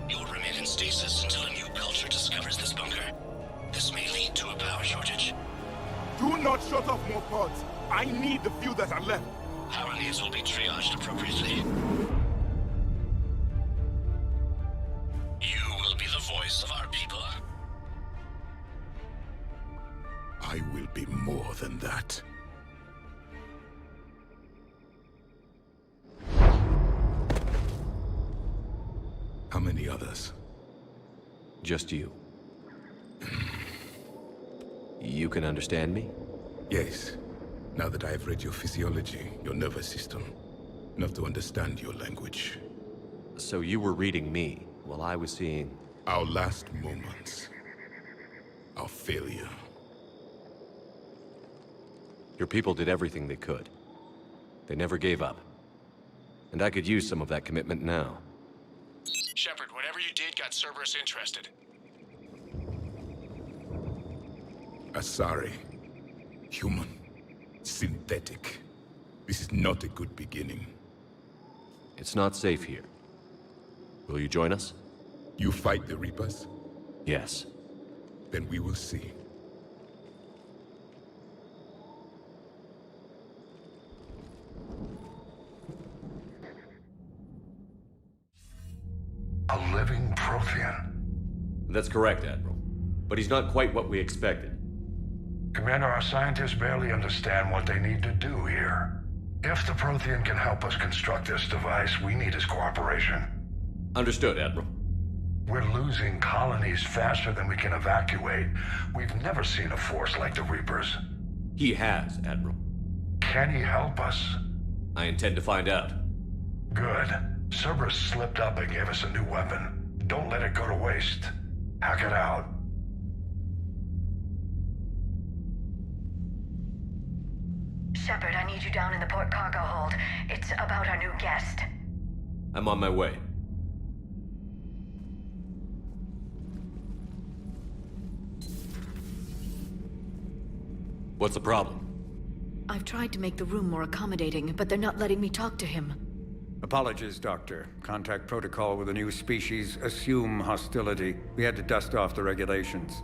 You'll remain in stasis until a new culture discovers this bunker. This may lead to a power shortage. Do not shut off more pods. I need the few that are left. Power needs will be triaged appropriately. You will be the voice of our people. I will be more than that. How many others? Just you. You can understand me? Yes. Now that I have read your physiology, your nervous system, enough to understand your language. So you were reading me, while I was seeing... Our last moments. Our failure. Your people did everything they could. They never gave up. And I could use some of that commitment now. Shepard, whatever you did got Cerberus interested. Asari. Human. Synthetic. This is not a good beginning. It's not safe here. Will you join us? You fight the Reapers? Yes. Then we will see. A living Prothean. That's correct, Admiral. But he's not quite what we expected. Commander, our scientists barely understand what they need to do here. If the Prothean can help us construct this device, we need his cooperation. Understood, Admiral. We're losing colonies faster than we can evacuate. We've never seen a force like the Reapers. He has, Admiral. Can he help us? I intend to find out. Good. Cerberus slipped up and gave us a new weapon. Don't let it go to waste. Hack it out. Shepard, I need you down in the port cargo hold. It's about our new guest. I'm on my way. What's the problem? I've tried to make the room more accommodating, but they're not letting me talk to him. Apologies, Doctor. Contact protocol with a new species. Assume hostility. We had to dust off the regulations.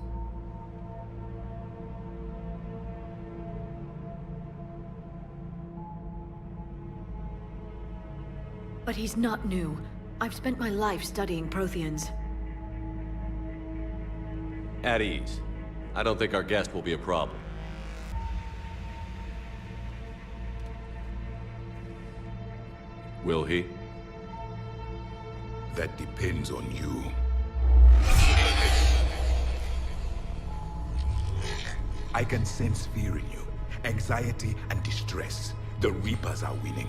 But he's not new. I've spent my life studying Protheans. At ease. I don't think our guest will be a problem. Will he? That depends on you. I can sense fear in you. Anxiety and distress. The Reapers are winning.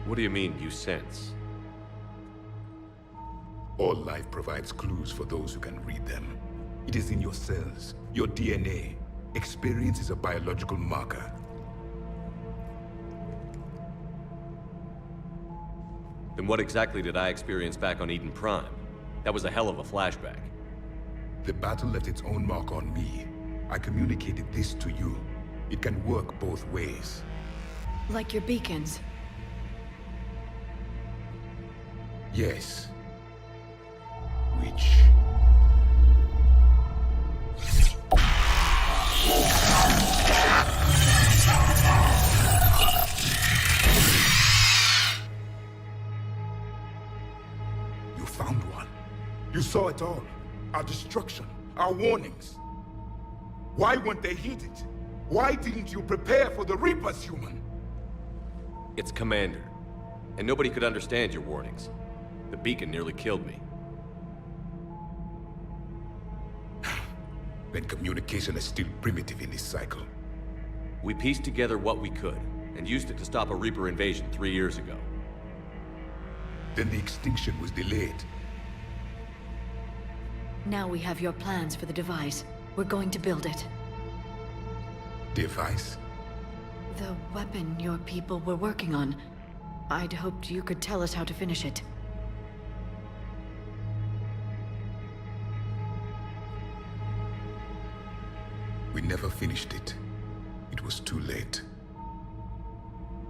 What do you mean, you sense? All life provides clues for those who can read them. It is in your cells, your DNA. Experience is a biological marker. Then what exactly did I experience back on Eden Prime? That was a hell of a flashback. The battle left its own mark on me. I communicated this to you. It can work both ways. Like your beacons. Yes. Which... You found one. You saw it all. Our destruction, Our warnings? Why weren't they heeded? Why didn't you prepare for the Reapers, human? It's Commander. And nobody could understand your warnings. The beacon nearly killed me. Then communication is still primitive in this cycle. We pieced together what we could, and used it to stop a Reaper invasion 3 years ago. Then the extinction was delayed. Now we have your plans for the device. We're going to build it. Device? The weapon your people were working on. I'd hoped you could tell us how to finish it. We never finished it. It was too late.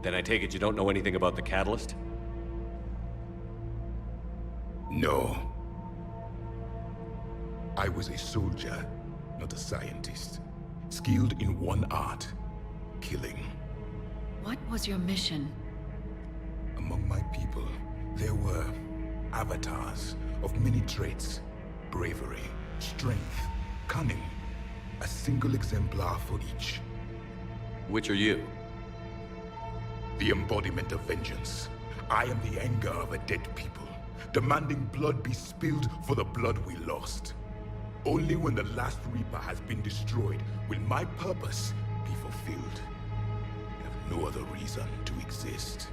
Then I take it you don't know anything about the catalyst? No. I was a soldier, not a scientist. Skilled in one art: killing. What was your mission? Among my people, there were avatars of many traits. Bravery, strength, cunning. A single exemplar for each. Which are you? The embodiment of vengeance. I am the anger of a dead people, demanding blood be spilled for the blood we lost. Only when the last Reaper has been destroyed will my purpose be fulfilled. I have no other reason to exist.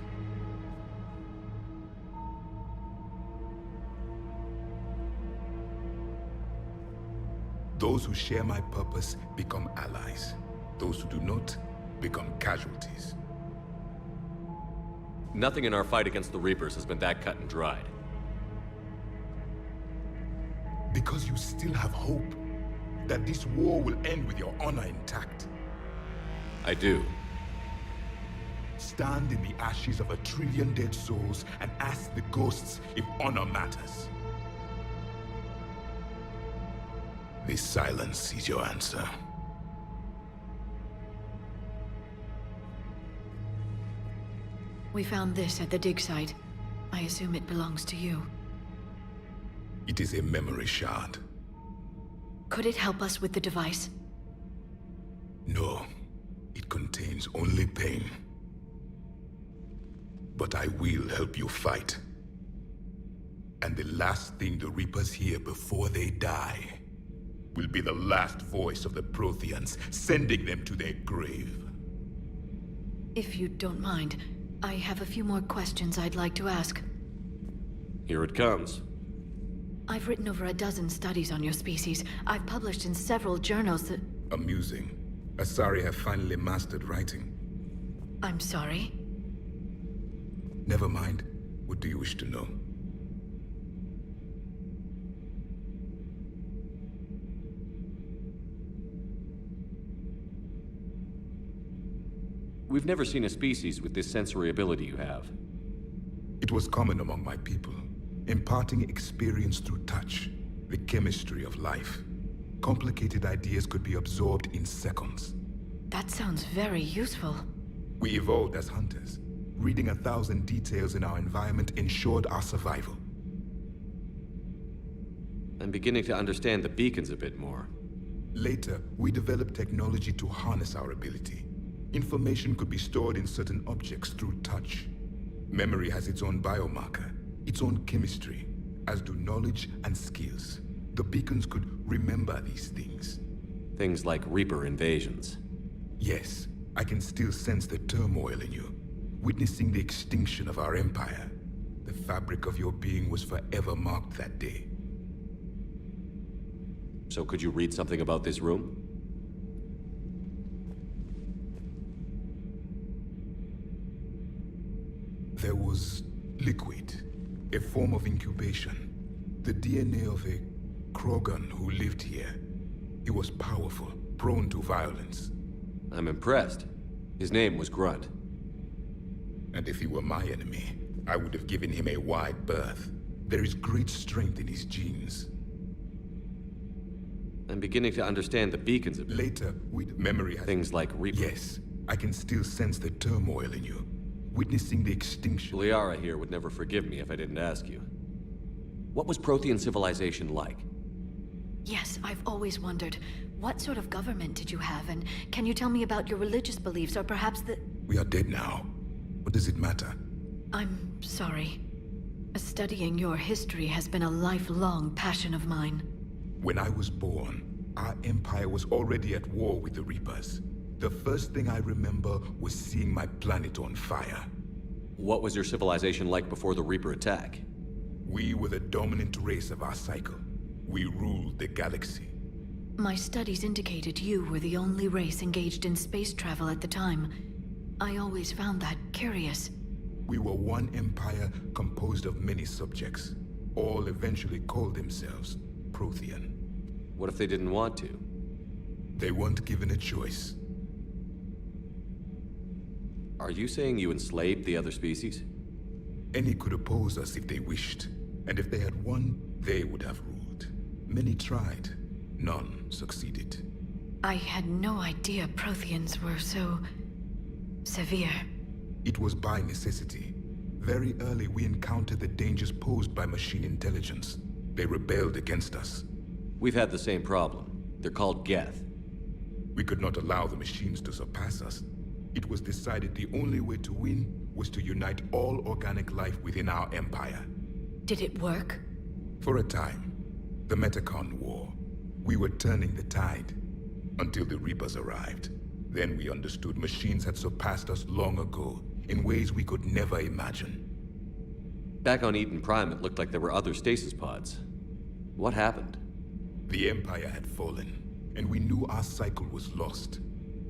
Those who share my purpose become allies. Those who do not become casualties. Nothing in our fight against the Reapers has been that cut and dried. Because you still have hope that this war will end with your honor intact. I do. Stand in the ashes of 1 trillion dead souls and ask the ghosts if honor matters. This silence is your answer. We found this at the dig site. I assume it belongs to you. It is a memory shard. Could it help us with the device? No. It contains only pain. But I will help you fight. And the last thing the Reapers hear before they die will be the last voice of the Protheans, sending them to their grave. If you don't mind, I have a few more questions I'd like to ask. Here it comes. I've written over a dozen studies on your species. I've published in several journals that... Amusing. Asari have finally mastered writing. I'm sorry? Never mind. What do you wish to know? We've never seen a species with this sensory ability you have. It was common among my people, imparting experience through touch, the chemistry of life. Complicated ideas could be absorbed in seconds. That sounds very useful. We evolved as hunters. Reading 1,000 details in our environment ensured our survival. I'm beginning to understand the beacons a bit more. Later, we developed technology to harness our ability. Information could be stored in certain objects through touch. Memory has its own biomarker, its own chemistry, as do knowledge and skills. The beacons could remember these things. Things like Reaper invasions. Yes, I can still sense the turmoil in you, witnessing the extinction of our empire. The fabric of your being was forever marked that day. So could you read something about this room? There was liquid, a form of incubation. The DNA of a Krogan who lived here. He was powerful, prone to violence. I'm impressed. His name was Grunt. And if he were my enemy, I would have given him a wide berth. There is great strength in his genes. I'm beginning to understand the beacons a bit. Later, memory has... Things like Reaper. Yes, I can still sense the turmoil in you. Witnessing the extinction. Liara here would never forgive me if I didn't ask you. What was Prothean civilization like? Yes, I've always wondered. What sort of government did you have, and can you tell me about your religious beliefs, or perhaps the... We are dead now. What does it matter? I'm sorry. Studying your history has been a lifelong passion of mine. When I was born, our empire was already at war with the Reapers. The first thing I remember was seeing my planet on fire. What was your civilization like before the Reaper attack? We were the dominant race of our cycle. We ruled the galaxy. My studies indicated you were the only race engaged in space travel at the time. I always found that curious. We were one empire composed of many subjects. All eventually called themselves Prothean. What if they didn't want to? They weren't given a choice. Are you saying you enslaved the other species? Any could oppose us if they wished. And if they had won, they would have ruled. Many tried. None succeeded. I had no idea Protheans were so... severe. It was by necessity. Very early we encountered the dangers posed by machine intelligence. They rebelled against us. We've had the same problem. They're called Geth. We could not allow the machines to surpass us. It was decided the only way to win was to unite all organic life within our empire. Did it work? For a time. The Metacon War. We were turning the tide. Until the Reapers arrived. Then we understood machines had surpassed us long ago, in ways we could never imagine. Back on Eden Prime, it looked like there were other stasis pods. What happened? The Empire had fallen, and we knew our cycle was lost.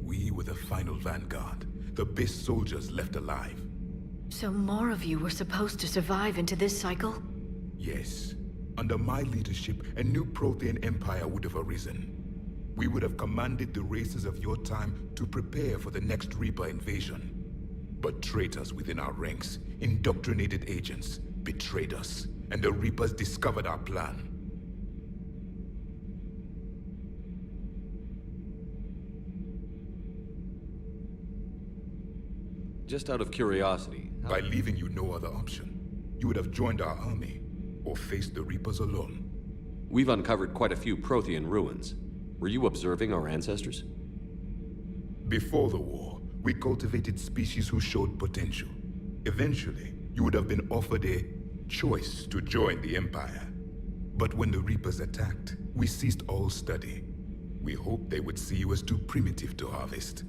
We were the final vanguard, the best soldiers left alive. So more of you were supposed to survive into this cycle? Yes. Under my leadership, a new Prothean empire would have arisen. We would have commanded the races of your time to prepare for the next Reaper invasion. But traitors within our ranks, indoctrinated agents, betrayed us, and the Reapers discovered our plan. Just out of curiosity... By leaving you no other option. You would have joined our army, or faced the Reapers alone. We've uncovered quite a few Prothean ruins. Were you observing our ancestors? Before the war, we cultivated species who showed potential. Eventually, you would have been offered a choice to join the Empire. But when the Reapers attacked, we ceased all study. We hoped they would see you as too primitive to harvest.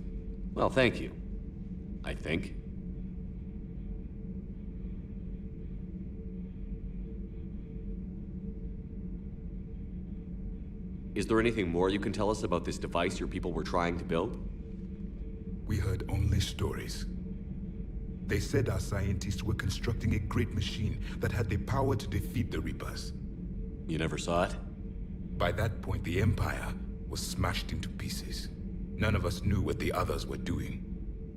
Well, thank you. I think. Is there anything more you can tell us about this device your people were trying to build? We heard only stories. They said our scientists were constructing a great machine that had the power to defeat the Reapers. You never saw it? By that point, the Empire was smashed into pieces. None of us knew what the others were doing.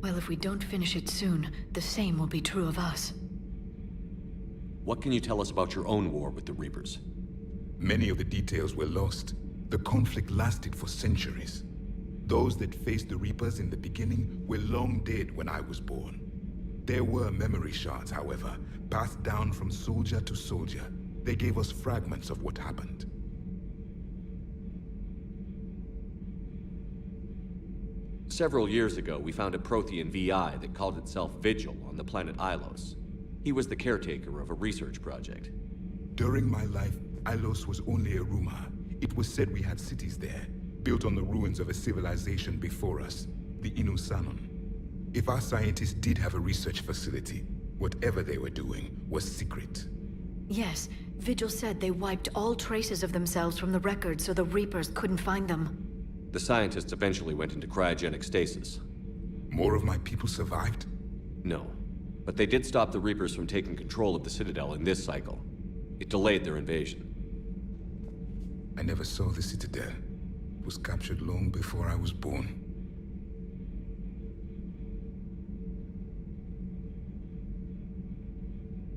Well, if we don't finish it soon, the same will be true of us. What can you tell us about your own war with the Reapers? Many of the details were lost. The conflict lasted for centuries. Those that faced the Reapers in the beginning were long dead when I was born. There were memory shards, however, passed down from soldier to soldier. They gave us fragments of what happened. Several years ago, we found a Prothean VI that called itself Vigil on the planet Ilos. He was the caretaker of a research project. During my life, Ilos was only a rumor. It was said we had cities there, built on the ruins of a civilization before us, the Inusanon. If our scientists did have a research facility, whatever they were doing was secret. Yes, Vigil said they wiped all traces of themselves from the records so the Reapers couldn't find them. The scientists eventually went into cryogenic stasis. More of my people survived? No, but they did stop the Reapers from taking control of the Citadel in this cycle. It delayed their invasion. I never saw the Citadel. It was captured long before I was born.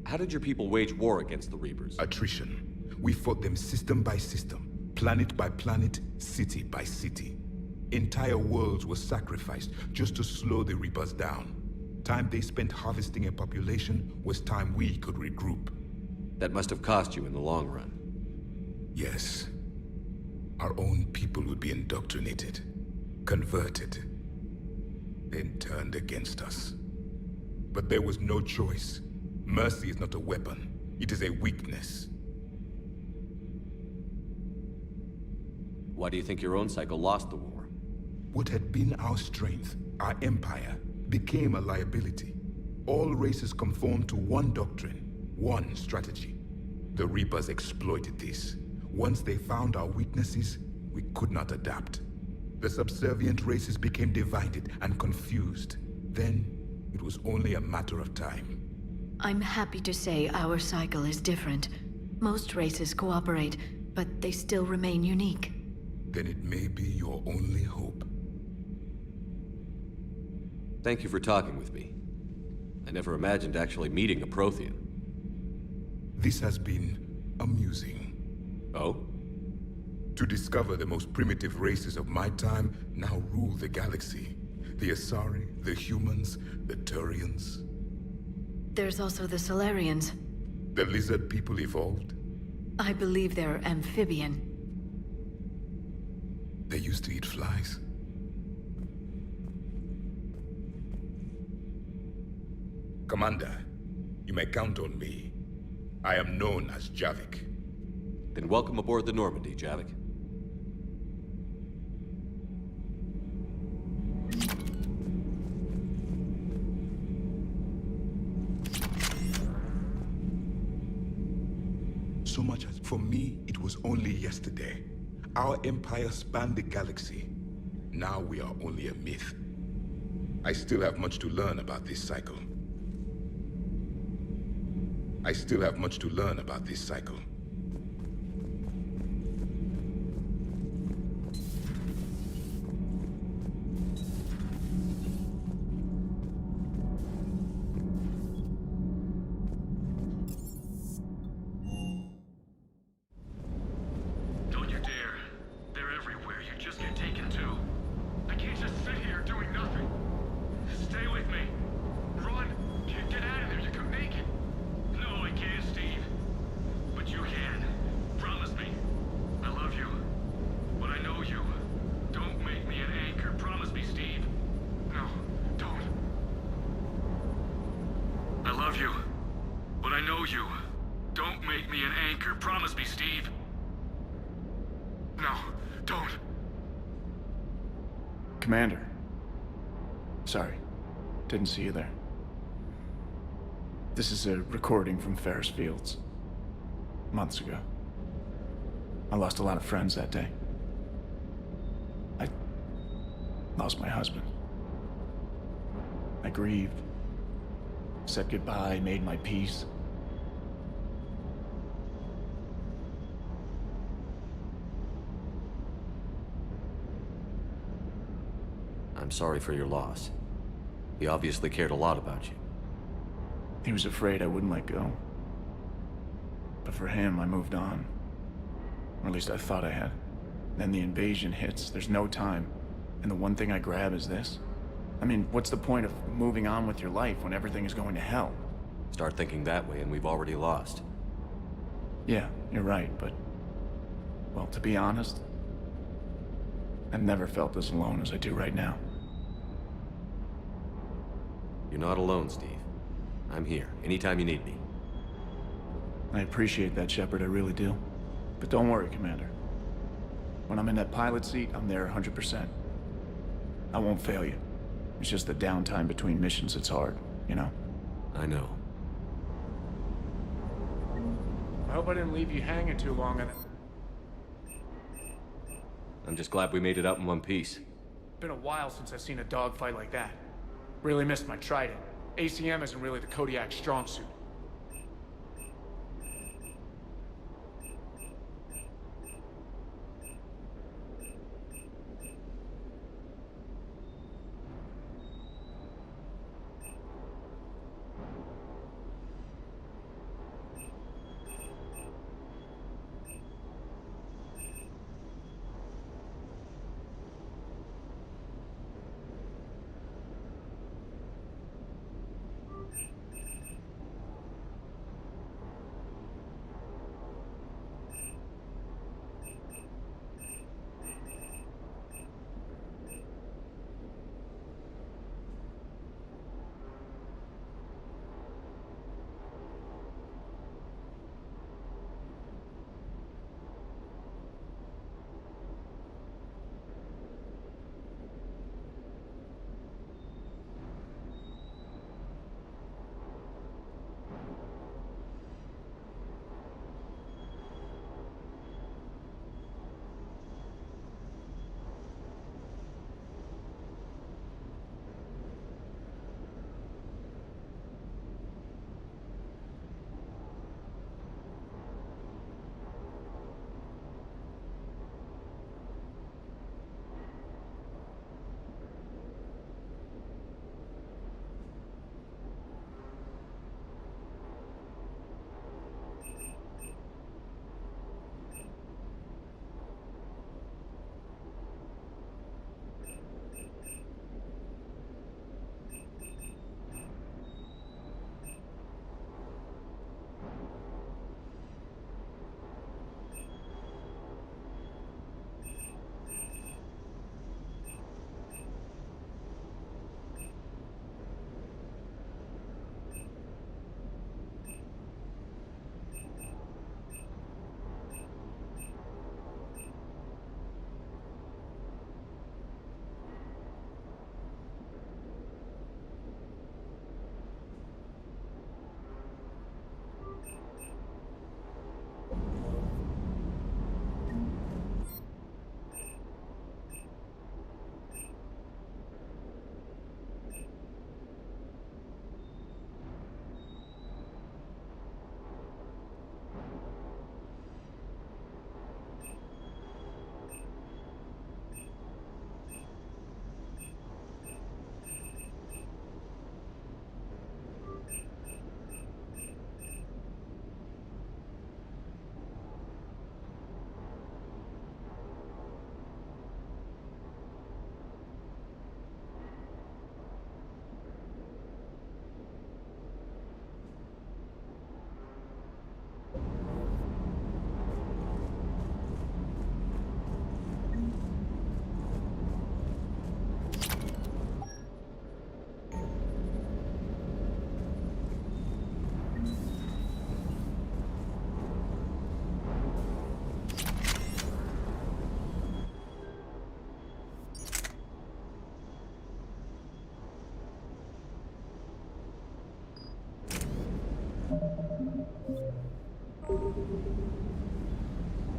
How did your people wage war against the Reapers? Attrition. We fought them system by system, planet by planet, city by city. Entire worlds were sacrificed just to slow the Reapers down. Time they spent harvesting a population was time we could regroup. That must have cost you in the long run. Yes. our own people would be indoctrinated, converted, then turned against us. But there was no choice. Mercy is not a weapon. It is a weakness. Why do you think your own cycle lost the war? What had been our strength, our empire, became a liability. All races conformed to one doctrine, one strategy. The Reapers exploited this. Once they found our weaknesses, we could not adapt. The subservient races became divided and confused. Then, it was only a matter of time. I'm happy to say our cycle is different. Most races cooperate, but they still remain unique. Then it may be your only hope. Thank you for talking with me. I never imagined actually meeting a Prothean. This has been amusing. Oh? To discover the most primitive races of my time now rule the galaxy. The Asari, the humans, the Turians. There's also the Solarians. The lizard people evolved? I believe they're amphibian. They used to eat flies. Commander, you may count on me. I am known as Javik. Then welcome aboard the Normandy, Javik. So much as for me, it was only yesterday. Our empire spanned the galaxy. Now we are only a myth. I still have much to learn about this cycle. Don't you dare. They're everywhere. You just get taken too. I can't just sit here doing nothing. Stay with me. Run. Get out of there. You can make it. No, I can't, Steve. But you can. Promise me. I love you. But I know you. Don't make me an anchor. Promise me, Steve. No, don't. I love you. But I know you. Don't make me an anchor. Promise me, Steve. No, don't. Commander. Sorry. Didn't see you there. This is a recording from Ferris Fields. Months ago. I lost a lot of friends that day. I lost my husband. I grieved. Said goodbye, made my peace. I'm sorry for your loss. He obviously cared a lot about you. He was afraid I wouldn't let go. But for him, I moved on. Or at least I thought I had. Then the invasion hits, there's no time. And the one thing I grab is this. I mean, what's the point of moving on with your life when everything is going to hell? Start thinking that way and we've already lost. Yeah, you're right, but... well, to be honest, I've never felt as alone as I do right now. You're not alone, Steve. I'm here, anytime you need me. I appreciate that, Shepard, I really do. But don't worry, Commander. When I'm in that pilot seat, I'm there 100%. I won't fail you. It's just the downtime between missions that's hard, you know? I know. I hope I didn't leave you hanging too long on it. I'm just glad we made it out in one piece. Been a while since I've seen a dogfight like that. Really missed my Trident. ACM isn't really the Kodiak's strong suit.